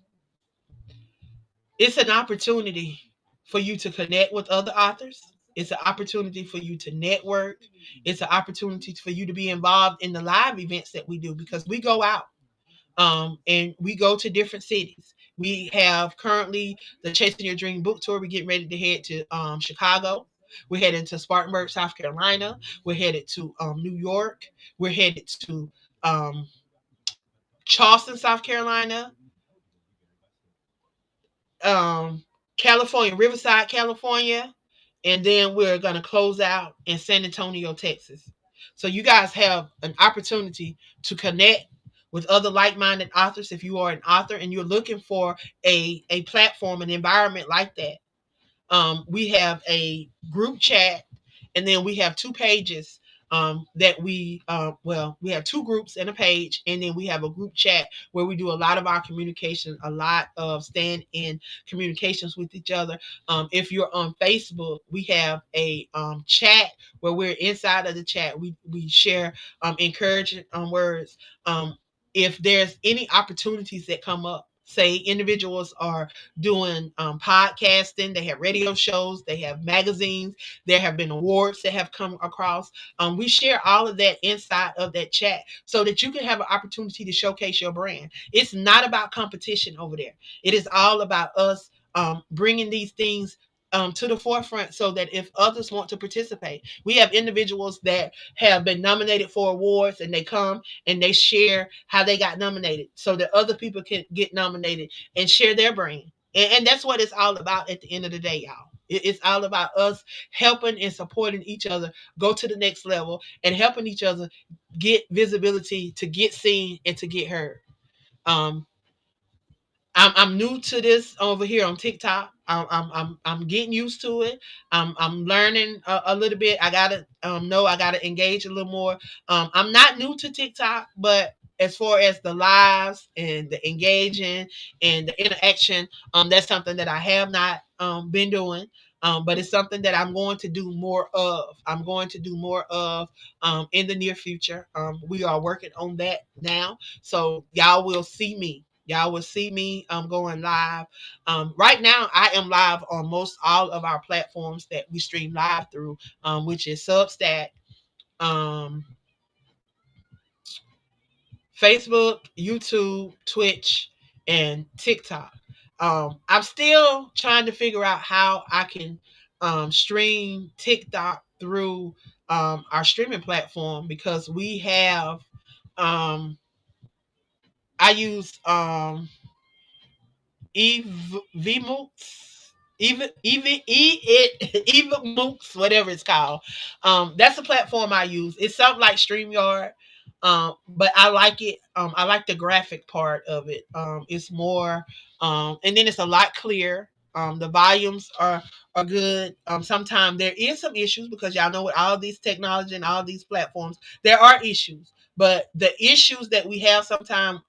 it's an opportunity for you to connect with other authors. It's an opportunity for you to network. It's an opportunity for you to be involved in the live events that we do, because we go out and we go to different cities. We have currently the Chasing Your Dream book tour. We're getting ready to head to Chicago. We're headed to Spartanburg, South Carolina. We're headed to New York. We're headed to um, Charleston, South Carolina, um, California, Riverside, California, and then we're going to close out in San Antonio, Texas. So you guys have an opportunity to connect with other like-minded authors. If you are an author and you're looking for a platform, an environment like that, we have a group chat, and then we have two pages that we have two groups and a page, and then we have a group chat where we do a lot of our communication, a lot of stand in communications with each other. If you're on Facebook, we have a chat where we're inside of the chat. We share encouraging words. If there's any opportunities that come up, say individuals are doing podcasting, they have radio shows, they have magazines, there have been awards that have come across. We share all of that inside of that chat so that you can have an opportunity to showcase your brand. It's not about competition over there. It is all about us bringing these things to the forefront so that if others want to participate, we have individuals that have been nominated for awards and they come and they share how they got nominated so that other people can get nominated and share their brand. And that's what it's all about at the end of the day, y'all. It's all about us helping and supporting each other go to the next level and helping each other get visibility, to get seen, and to get heard. Um, I'm new to this over here on TikTok. I'm getting used to it. I'm learning a little bit. I gotta know I gotta engage a little more. I'm not new to TikTok, but as far as the lives and the engaging and the interaction, that's something that I have not been doing. But it's something that I'm going to do more of. I'm going to do more of in the near future. We are working on that now, so y'all will see me. Y'all will see me going live. Right now, I am live on most all of our platforms that we stream live through, which is Substack, um, Facebook, YouTube, Twitch, and TikTok. I'm still trying to figure out how I can stream TikTok through our streaming platform because we have, I use Eve VMooks, Eva Mooks, whatever it's called. That's the platform I use. It's something like StreamYard, but I like it. I like the graphic part of it. It's more, and then it's a lot clearer. The volumes are good. Sometimes there is some issues because y'all know with all these technology and all these platforms, there are issues. But the issues that we have sometimes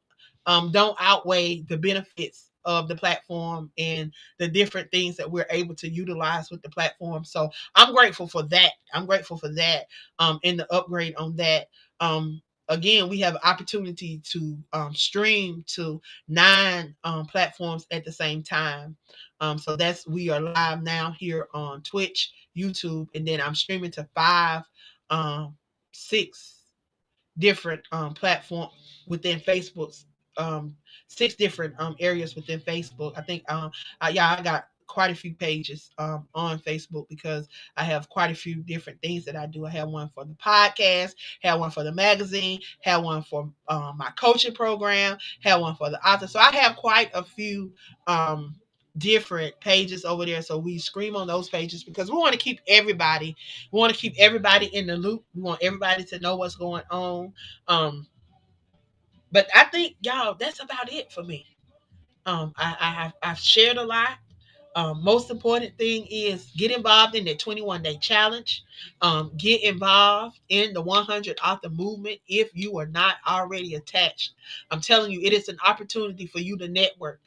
don't outweigh the benefits of the platform and the different things that we're able to utilize with the platform. So I'm grateful for that. I'm grateful for that and the upgrade on that. Again, we have an opportunity to stream to 9 platforms at the same time. So that's we are live now here on Twitch, YouTube, and then I'm streaming to 5, 6 different platform within Facebook's um 6 different areas within Facebook. I think yeah, I got quite a few pages on Facebook because I have quite a few different things that I do. I have one for the podcast, have one for the magazine, have one for my coaching program, have one for the author. So I have quite a few different pages over there. So we scream on those pages because we want to keep everybody, we want to keep everybody in the loop. We want everybody to know what's going on. Um, but I think y'all, that's about it for me. I've shared a lot. Most important thing is get involved in the 21-day challenge. Get involved in the 100 author movement if you are not already attached. I'm telling you, it is an opportunity for you to network.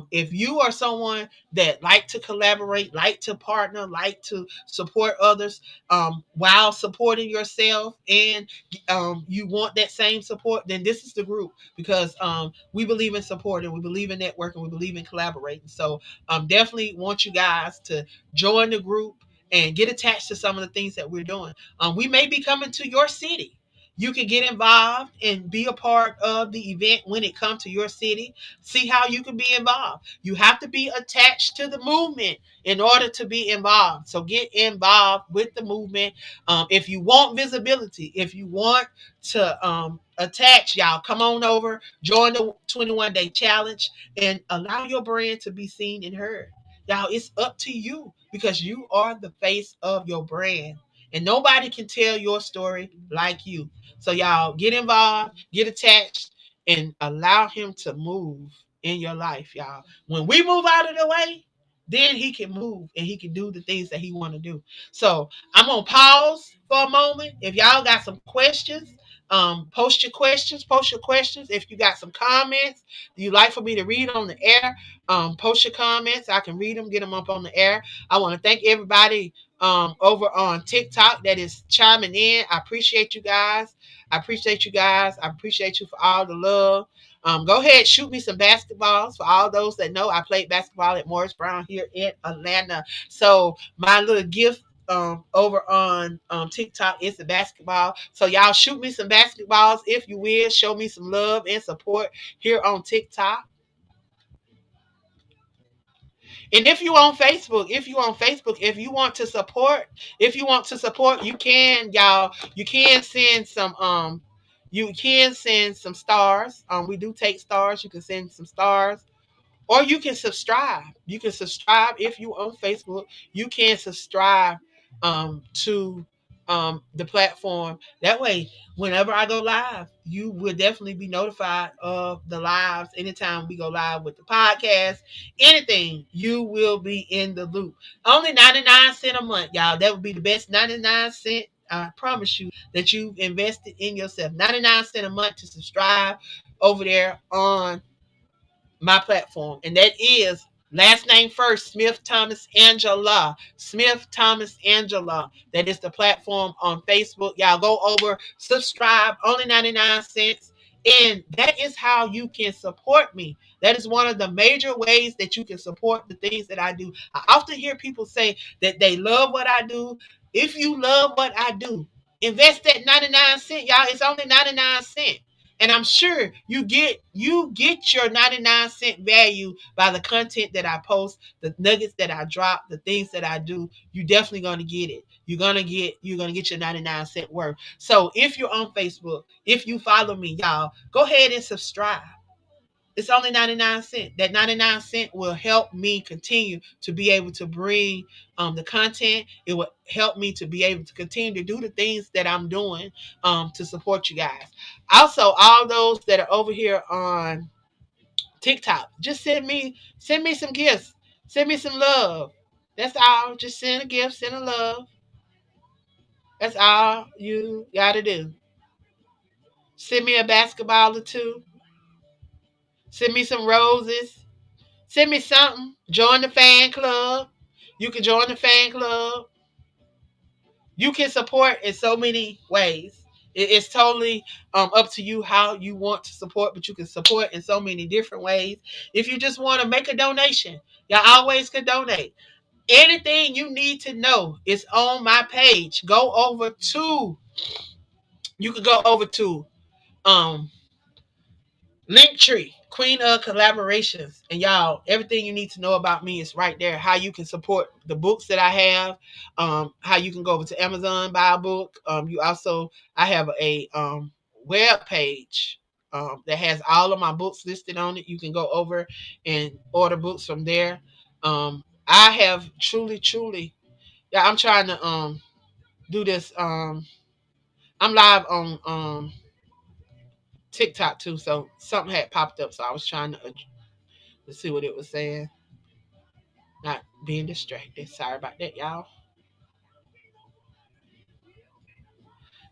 If you are someone that like to collaborate, like to partner, like to support others while supporting yourself, and you want that same support, then this is the group because we believe in support and we believe in networking, we believe in collaborating. So definitely want you guys to join the group and get attached to some of the things that we're doing. We may be coming to your city. You can get involved and be a part of the event when it comes to your city. See how you can be involved. You have to be attached to the movement in order to be involved. So get involved with the movement. If you want visibility, if you want to attach, y'all come on over, join the 21-day challenge, and allow your brand to be seen and heard. Y'all, it's up to you because you are the face of your brand. And nobody can tell your story like you. So y'all get involved, get attached, and allow him to move in your life, y'all. When we move out of the way, then he can move and he can do the things that he want to do. So I'm gonna pause for a moment. If y'all got some questions, post your questions. Post your questions. If you got some comments you like for me to read on the air, post your comments. I can read them, get them up on the air. I want to thank everybody over on TikTok that is chiming in. I appreciate you guys. I appreciate you guys. I appreciate you for all the love. Go ahead, shoot me some basketballs. For all those that know, I played basketball at Morris Brown here in Atlanta. So my little gift over on TikTok is the basketball. So y'all shoot me some basketballs if you will. Show me some love and support here on TikTok. And if you want to support, you can, y'all, you can send some stars. We do take stars. You can send some stars. Or you can subscribe. You can subscribe if you on Facebook. You can subscribe to the platform. That way, whenever I go live, you will definitely be notified of the lives. Anytime we go live with the podcast, anything, you will be in the loop. Only 99 cents a month, y'all. That would be the best 99 cents. I promise you that you've invested in yourself. 99 cents a month to subscribe over there on my platform, and that is last name first, Smith Thomas Angela. Smith Thomas Angela. That is the platform on Facebook. Y'all go over, subscribe, only 99 cents. And that is how you can support me. That is one of the major ways that you can support the things that I do. I often hear people say that they love what I do. If you love what I do, invest that 99 cents, y'all. It's only 99 cents. And I'm sure you get your 99 cent value by the content that I post, the nuggets that I drop, the things that I do. You definitely gonna get it. You're gonna get your 99 cent worth. So if you're on Facebook, if you follow me, y'all, go ahead and subscribe. It's only 99 cents. That 99 cents will help me continue to be able to bring the content. It will help me to be able to continue to do the things that I'm doing to support you guys. Also, all those that are over here on TikTok, just send me some gifts. Send me some love. That's all. Just send a gift, send a love. That's all you gotta do. Send me a basketball or two. Send me some roses. Send me something. Join the fan club. You can join the fan club. You can support in so many ways. It's totally up to you how you want to support, but you can support in so many different ways. If you just want to make a donation, you always can donate. Anything you need to know is on my page. You can go over to um Linktree, Queen of Collaborations. And y'all, everything you need to know about me is right there. How you can support the books that I have, how you can go over to Amazon, buy a book. I have a web page that has all of my books listed on it. You can go over and order books from there. I have truly, yeah, I'm trying to do this. I'm live on TikTok too, so something had popped up, so I was trying to see what it was saying. Not being distracted. Sorry about that, y'all.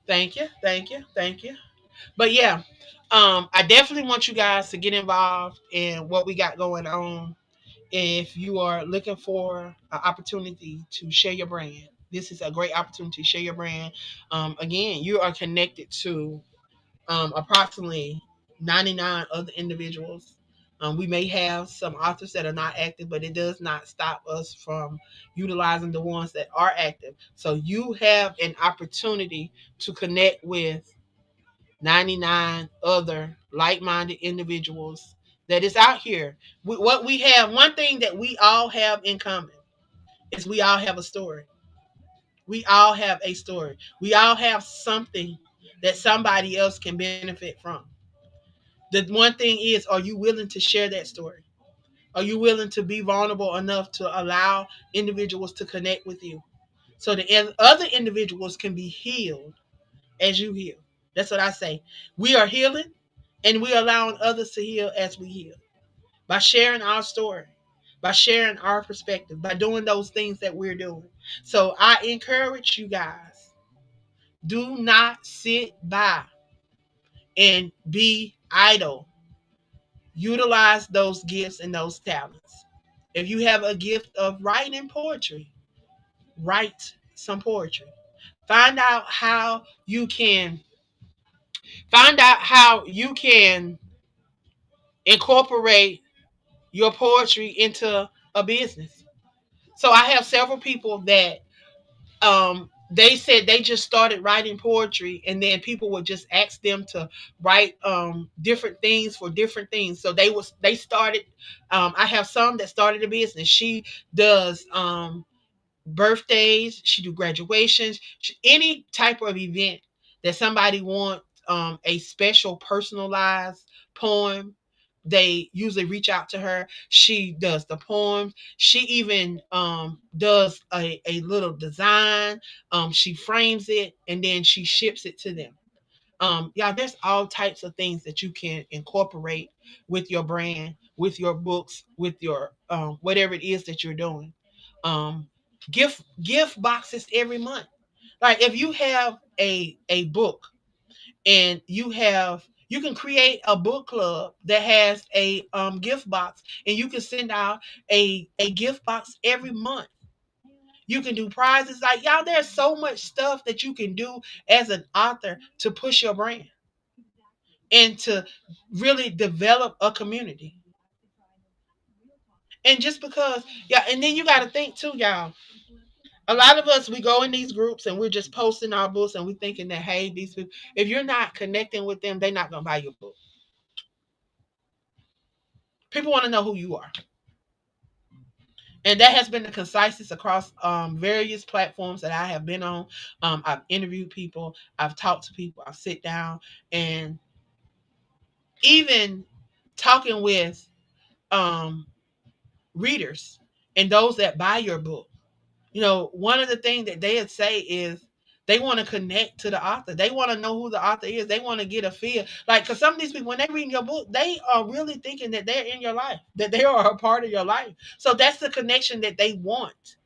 Thank you. But yeah, I definitely want you guys to get involved in what we got going on. If you are looking for an opportunity to share your brand, this is a great opportunity to share your brand. Again, you are connected to approximately 99 other individuals. We may have some authors that are not active, but it does not stop us from utilizing the ones that are active. So you have an opportunity to connect with 99 other like-minded individuals that is out here. What we have, one thing that we all have in common is we all have a story. We all have a story. We all have something that somebody else can benefit from. The one thing is, are you willing to share that story? Are you willing to be vulnerable enough to allow individuals to connect with you so that other individuals can be healed as you heal? That's what I say. We are healing, And we allowing others to heal as we heal by sharing our story, by sharing our perspective, by doing those things that we're doing. So I encourage you guys, do not sit by and be idle. Utilize those gifts and those talents. If you have a gift of writing poetry, write some poetry. Find out how you can find out how you can incorporate your poetry into a business. So I have several people that they said they just started writing poetry, and then people would just ask them to write different things for different things. So they started I have some that started a business. She does birthdays, she do graduations, any type of event that somebody wants a special personalized poem. They usually reach out to her. She does the poems. She even does a little design. She frames it and then she ships it to them. Yeah, there's all types of things that you can incorporate with your brand, with your books, with your whatever it is that you're doing. Um, gift boxes every month. Like if you have a book and you can create a book club that has a gift box, and you can send out a gift box every month. You can do prizes. Like y'all, there's so much stuff that you can do as an author to push your brand and to really develop a community. And just because, yeah, and then you got to think too, y'all. A lot of us, we go in these groups and we're just posting our books and we're thinking that, hey, these people, if you're not connecting with them, they're not going to buy your book. People want to know who you are. And that has been the consensus across various platforms that I have been on. I've interviewed people, I've talked to people, I've sit down, and even talking with um, readers and those that buy your book. You know, one of the things that they'd say is they want to connect to the author. They want to know who the author is. They want to get a feel. Like, because some of these people, when they read your book, they are really thinking that they're in your life, that they are a part of your life. So that's the connection that they want.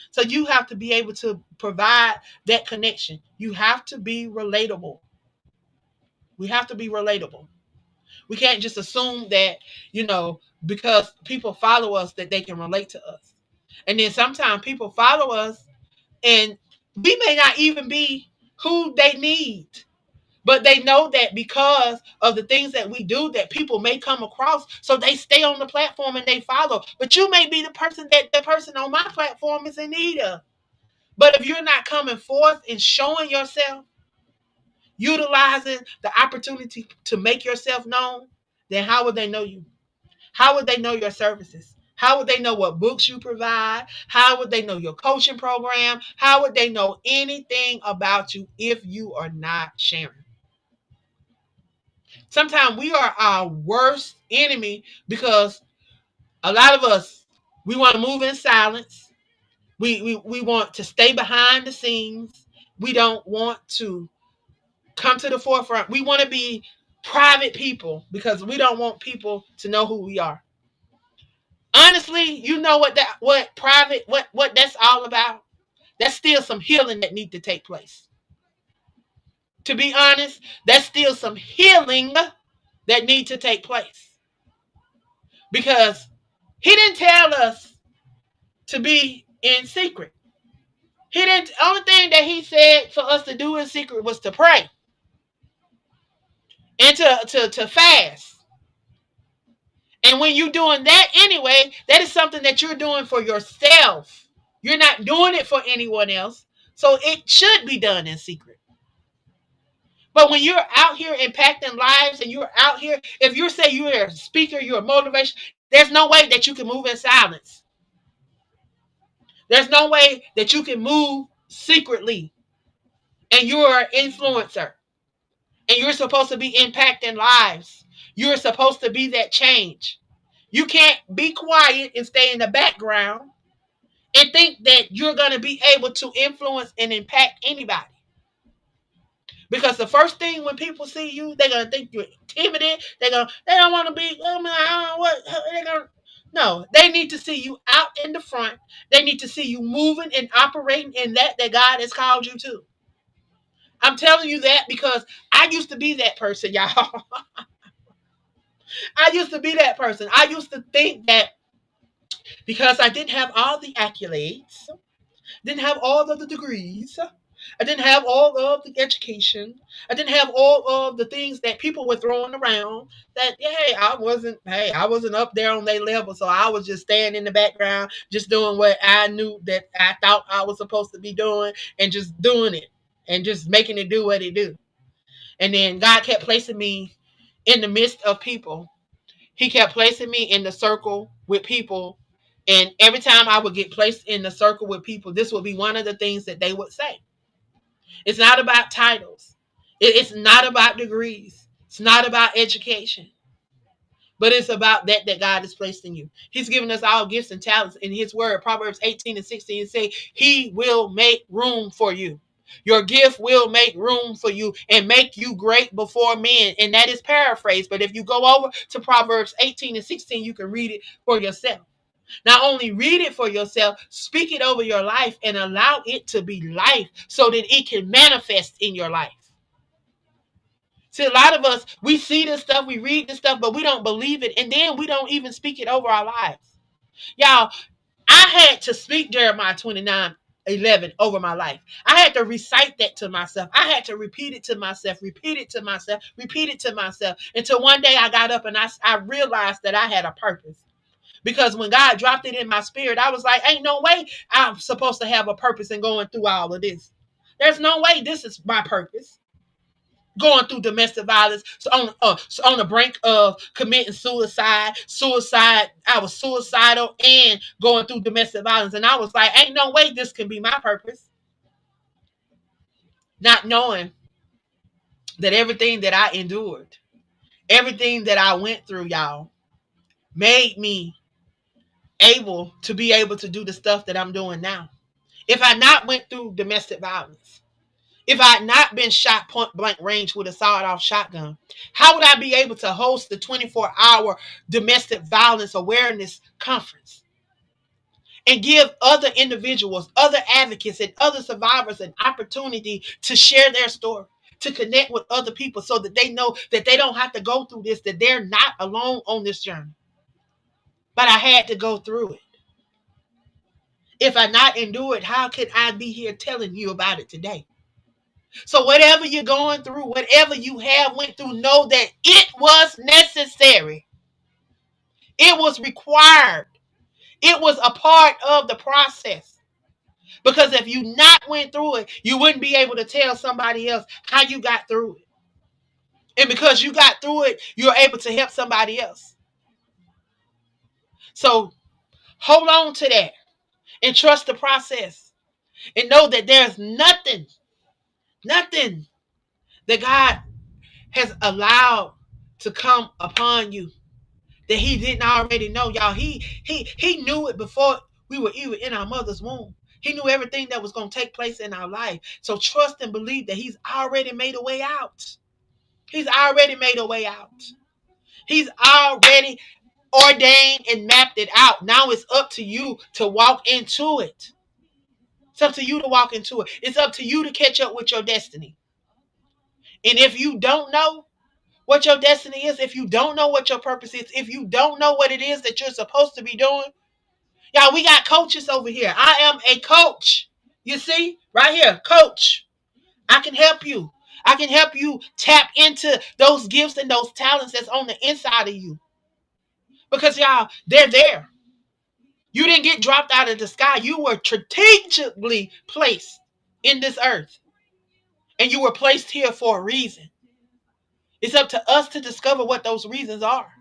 So you have to be able to provide that connection. You have to be relatable. We have to be relatable. We can't just assume that, because people follow us that they can relate to us. And then sometimes people follow us and we may not even be who they need. But they know that because of the things that we do that people may come across, so they stay on the platform and they follow. But you may be the person that the person on my platform is in need of. But if you're not coming forth and showing yourself, utilizing the opportunity to make yourself known, then how would they know you? How would they know your services? How would they know what books you provide? How would they know your coaching program? How would they know anything about you if you are not sharing? Sometimes we are our worst enemy because a lot of us, we want to move in silence. We want to stay behind the scenes. We don't want to come to the forefront. We want to be private people because we don't want people to know who we are. Honestly, you know what private what that's all about? That's still some healing that need to take place. To be honest, that's still some healing that need to take place. Because he didn't tell us to be in secret. He didn't only thing that he said for us to do in secret was to pray and to fast. And when you're doing that anyway, that is something that you're doing for yourself. You're not doing it for anyone else. So it should be done in secret. But when you're out here impacting lives and you're out here, if you say you're a speaker, you're a motivation, there's no way that you can move in silence. There's no way that you can move secretly. And you're an influencer. And you're supposed to be impacting lives. You're supposed to be that change. You can't be quiet and stay in the background and think that you're going to be able to influence and impact anybody. Because the first thing when people see you, they're gonna think you're timid. They don't want to be. Oh my, I don't know what they gonna. No, they need to see you out in the front. They need to see you moving and operating in that God has called you to. I'm telling you that because I used to be that person, y'all. I used to be that person. I used to think that because I didn't have all the accolades, didn't have all of the degrees, I didn't have all of the education, I didn't have all of the things that people were throwing around. That I wasn't up there on their level, so I was just staying in the background, just doing what I knew that I thought I was supposed to be doing, and just doing it, and just making it do what it do. And then God kept placing me in the midst of people. He kept placing me in the circle with people. And every time I would get placed in the circle with people, this would be one of the things that they would say. It's not about titles. It's not about degrees. It's not about education. But it's about that God has placed in you. He's given us all gifts and talents in his word. Proverbs 18 and 16 say, he will make room for you. Your gift will make room for you and make you great before men. And that is paraphrased. But if you go over to Proverbs 18 and 16, you can read it for yourself. Not only read it for yourself, speak it over your life and allow it to be life so that it can manifest in your life. See, a lot of us, we see this stuff, we read this stuff, but we don't believe it. And then we don't even speak it over our lives. Y'all, I had to speak Jeremiah 29:11 over my life. I had to recite that to myself. I had to repeat it to myself, repeat it to myself, repeat it to myself. Until one day I got up and I realized that I had a purpose. Because when God dropped it in my spirit, I was like, ain't no way I'm supposed to have a purpose in going through all of this. There's no way this is my purpose. Going through domestic violence, so on the brink of committing suicide. I was suicidal and going through domestic violence, and I was like, "Ain't no way this can be my purpose." Not knowing that everything that I endured, everything that I went through, y'all, made me able to do the stuff that I'm doing now. If I not went through domestic violence, if I had not been shot point blank range with a sawed off shotgun, how would I be able to host the 24-hour domestic violence awareness conference and give other individuals, other advocates, and other survivors an opportunity to share their story, to connect with other people so that they know that they don't have to go through this, that they're not alone on this journey? But I had to go through it. If I not endure it, how can I be here telling you about it today? So whatever you're going through, whatever you have went through, know that it was necessary. It was required. It was a part of the process. Because if you not went through it, you wouldn't be able to tell somebody else how you got through it. And because you got through it, you're able to help somebody else. So hold on to that and trust the process. And know that there's nothing that God has allowed to come upon you that he didn't already know. Y'all, he knew it before we were even in our mother's womb. He knew everything that was going to take place in our life. So trust and believe that he's already made a way out. He's already made a way out. He's already ordained and mapped it out. Now it's up to you to walk into it. It's up to you to walk into it. It's up to you to catch up with your destiny. And if you don't know what your destiny is, if you don't know what your purpose is, if you don't know what it is that you're supposed to be doing, y'all, we got coaches over here. I am a coach. You see, right here, coach. I can help you. I can help you tap into those gifts and those talents that's on the inside of you. Because y'all, they're there. You didn't get dropped out of the sky. You were strategically placed in this earth. And you were placed here for a reason. It's up to us to discover what those reasons are.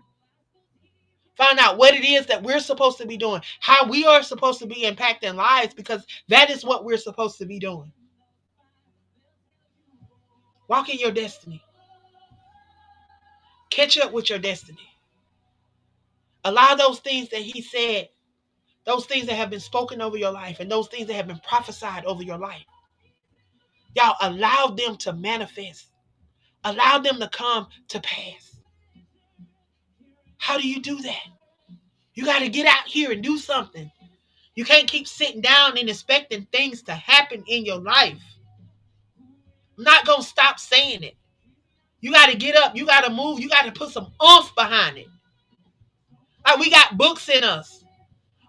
Find out what it is that we're supposed to be doing, how we are supposed to be impacting lives, because that is what we're supposed to be doing. Walk in your destiny. Catch up with your destiny. Allow those things that he said, those things that have been spoken over your life, and those things that have been prophesied over your life. Y'all allow them to manifest. Allow them to come to pass. How do you do that? You got to get out here and do something. You can't keep sitting down and expecting things to happen in your life. I'm not going to stop saying it. You got to get up. You got to move. You got to put some oomph behind it. We got books in us.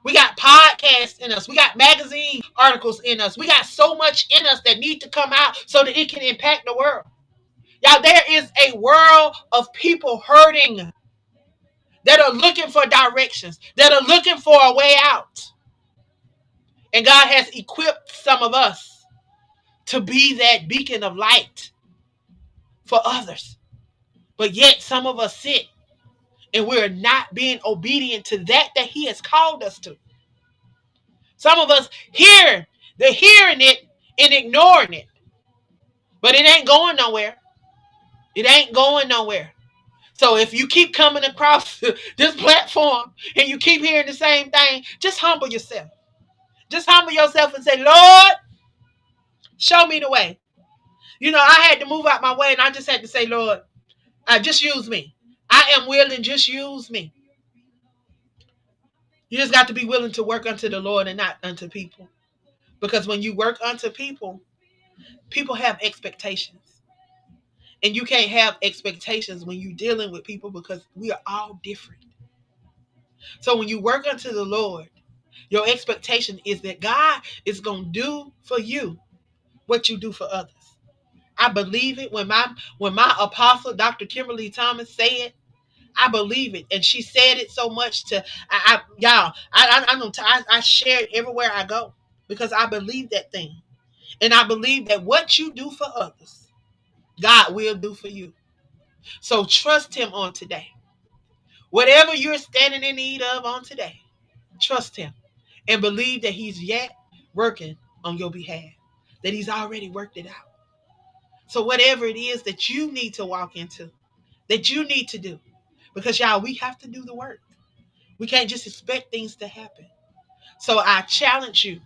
We got podcasts in us. We got magazine articles in us. We got so much in us that need to come out so that it can impact the world. Y'all, there is a world of people hurting that are looking for directions, that are looking for a way out. And God has equipped some of us to be that beacon of light for others. But yet some of us sit and we're not being obedient to that He has called us to. Some of us they're hearing it and ignoring it. But it ain't going nowhere. It ain't going nowhere. So if you keep coming across this platform and you keep hearing the same thing, just humble yourself. Just humble yourself and say, Lord, show me the way. I had to move out my way and I just had to say, Lord, just use me. I am willing, just use me. You just got to be willing to work unto the Lord and not unto people. Because when you work unto people, people have expectations. And you can't have expectations when you're dealing with people because we are all different. So when you work unto the Lord, your expectation is that God is going to do for you what you do for others. I believe it. When my apostle, Dr. Kimberly Thomas, said, I believe it, and she said it so much to y'all. I share it everywhere I go because I believe that thing, and I believe that what you do for others, God will do for you. So trust Him on today. Whatever you're standing in need of on today, trust Him and believe that He's yet working on your behalf. That He's already worked it out. So whatever it is that you need to walk into, that you need to do, because y'all, we have to do the work. We can't just expect things to happen. So I challenge you,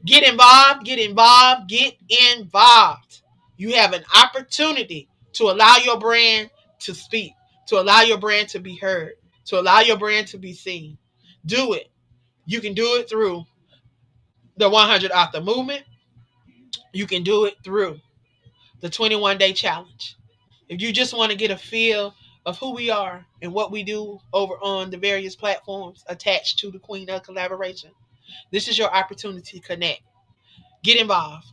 get involved, get involved, get involved. You have an opportunity to allow your brand to speak, to allow your brand to be heard, to allow your brand to be seen. Do it. You can do it through the 100 Author Movement. You can do it through the 21-day challenge. If you just want to get a feel of who we are and what we do over on the various platforms attached to the Queen of Collaboration, this is your opportunity to connect. Get involved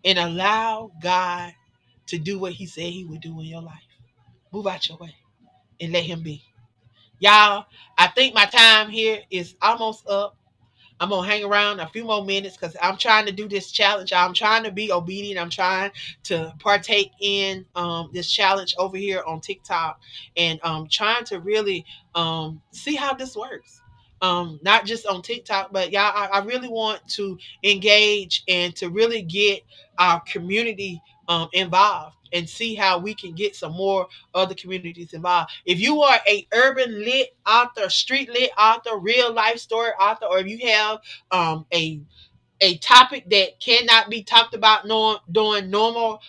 and allow God to do what He said He would do in your life. Move out your way and let Him be. Y'all, I think my time here is almost up. I'm going to hang around a few more minutes because I'm trying to do this challenge. I'm trying to be obedient. I'm trying to partake in this challenge over here on TikTok and trying to really see how this works. Not just on TikTok, but y'all, I really want to engage and to really get our community involved and see how we can get some more other communities involved. If you are a urban lit author, street lit author, real life story author, or if you have a topic that cannot be talked about during normal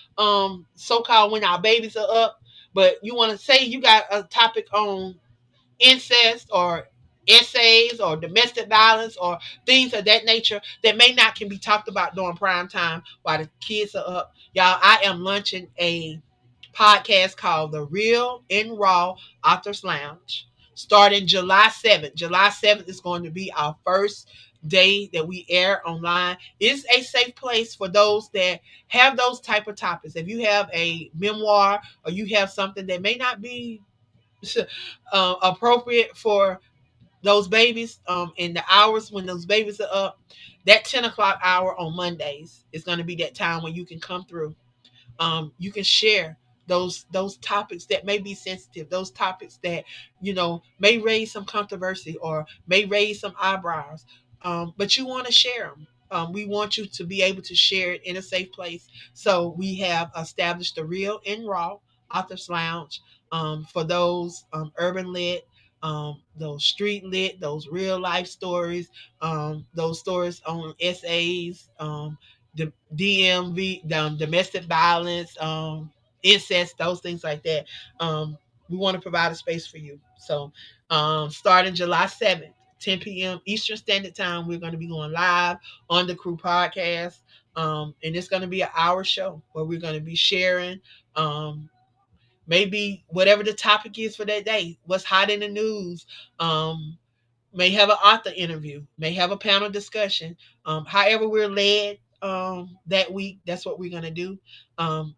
so-called when our babies are up, but you want to say you got a topic on incest or essays or domestic violence or things of that nature that may not can be talked about during prime time while the kids are up. Y'all, I am launching a podcast called The Real and Raw Authors Lounge starting July 7th. July 7th is going to be our first day that we air online. It's a safe place for those that have those type of topics. If you have a memoir or you have something that may not be appropriate for those babies in the hours when those babies are up, that 10 o'clock hour on Mondays is going to be that time when you can come through. You can share those topics that may be sensitive, those topics that may raise some controversy or may raise some eyebrows, but you want to share them. We want you to be able to share it in a safe place. So we have established the Real and Raw Authors Lounge for those urban lit, those street lit, those real life stories, those stories on essays, the DMV, domestic violence, incest, those things like that. We want to provide a space for you. So, starting July 7th, 10 p.m. Eastern Standard Time, we're going to be going live on the Crew Podcast. And it's going to be an hour show where we're going to be sharing, maybe whatever the topic is for that day, what's hot in the news, um, may have an author interview, may have a panel discussion. However, we're led that week, that's what we're going to do.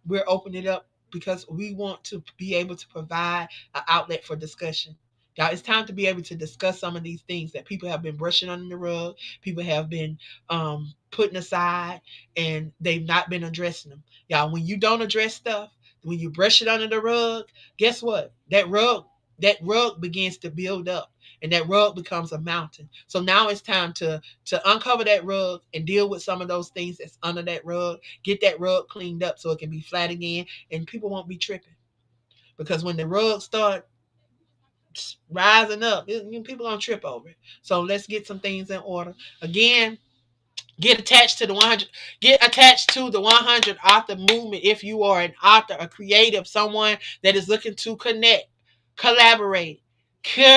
We're opening it up because we want to be able to provide an outlet for discussion. Y'all, it's time to be able to discuss some of these things that people have been brushing under the rug, people have been putting aside, and they've not been addressing them. Y'all, when you don't address stuff, when you brush it under the rug, guess what? That rug begins to build up, and that rug becomes a mountain. So now it's time to uncover that rug and deal with some of those things that's under that rug. Get that rug cleaned up so it can be flat again, and people won't be tripping. Because when the rug start rising up, people gonna trip over it. So let's get some things in order. Again, get attached to the 100. Get attached to the 100 author movement if you are an author, a creative, someone that is looking to connect, collaborate, create,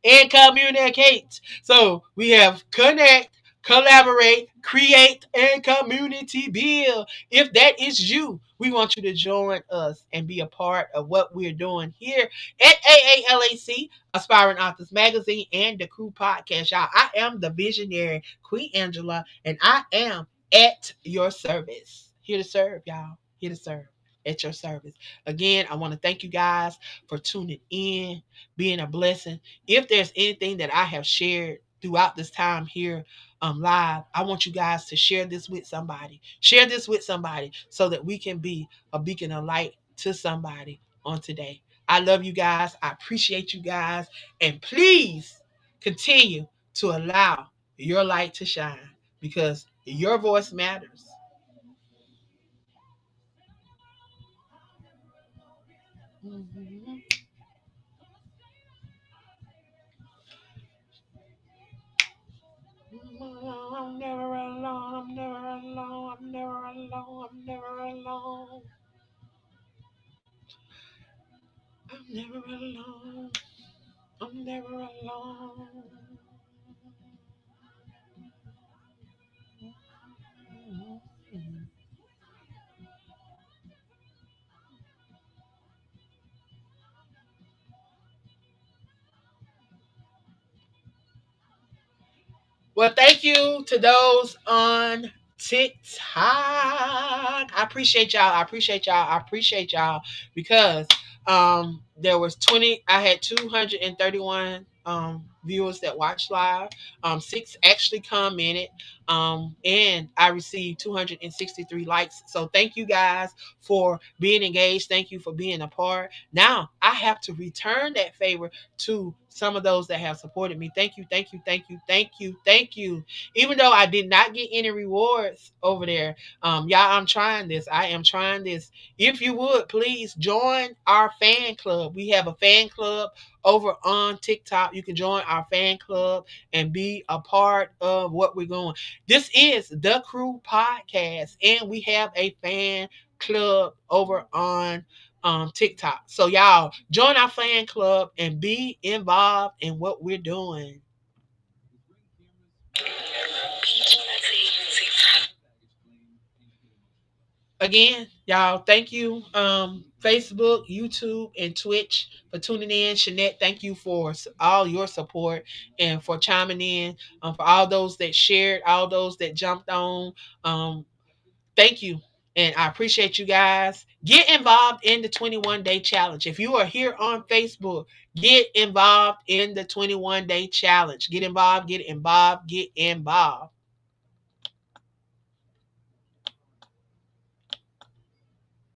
and communicate. So we have connect, collaborate, create, and community build. If that is you, we want you to join us and be a part of what we're doing here at AALAC, Aspiring Authors Magazine, and the Crew Podcast. Y'all, I am the visionary Queen Angela, and I am at your service. Here to serve, y'all. Here to serve. At your service. Again, I want to thank you guys for tuning in, being a blessing. If there's anything that I have shared throughout this time here live, I want you guys to share this with somebody. Share this with somebody so that we can be a beacon of light to somebody on today. I love you guys. I appreciate you guys. And please continue to allow your light to shine because your voice matters. Mhm. I'm never alone. I'm never alone. I'm never alone. I'm never alone. I'm never alone. I'm never alone. Well, thank you to those on TikTok. I appreciate y'all. I appreciate y'all. I appreciate y'all because there was 20. I had 231 viewers that watched live. Six actually commented. And I received 263 likes. So thank you guys for being engaged. Thank you for being a part. Now I have to return that favor to some of those that have supported me. Thank you, thank you, thank you, thank you, thank you. Even though I did not get any rewards over there, y'all, I'm trying this. I am trying this. If you would please join our fan club. We have a fan club over on TikTok. You can join our fan club and be a part of what we're going. This is the Crew Podcast, and we have a fan club over on TikTok. So y'all join our fan club and be involved in what we're doing. Again, y'all, thank you, Facebook, YouTube, and Twitch for tuning in. Shanette, thank you for all your support and for chiming in. For all those that shared, all those that jumped on. Um, Thank you. And I appreciate you guys. Get involved in the 21-day challenge. If you are here on Facebook, get involved in the 21-day challenge. Get involved, get involved, get involved.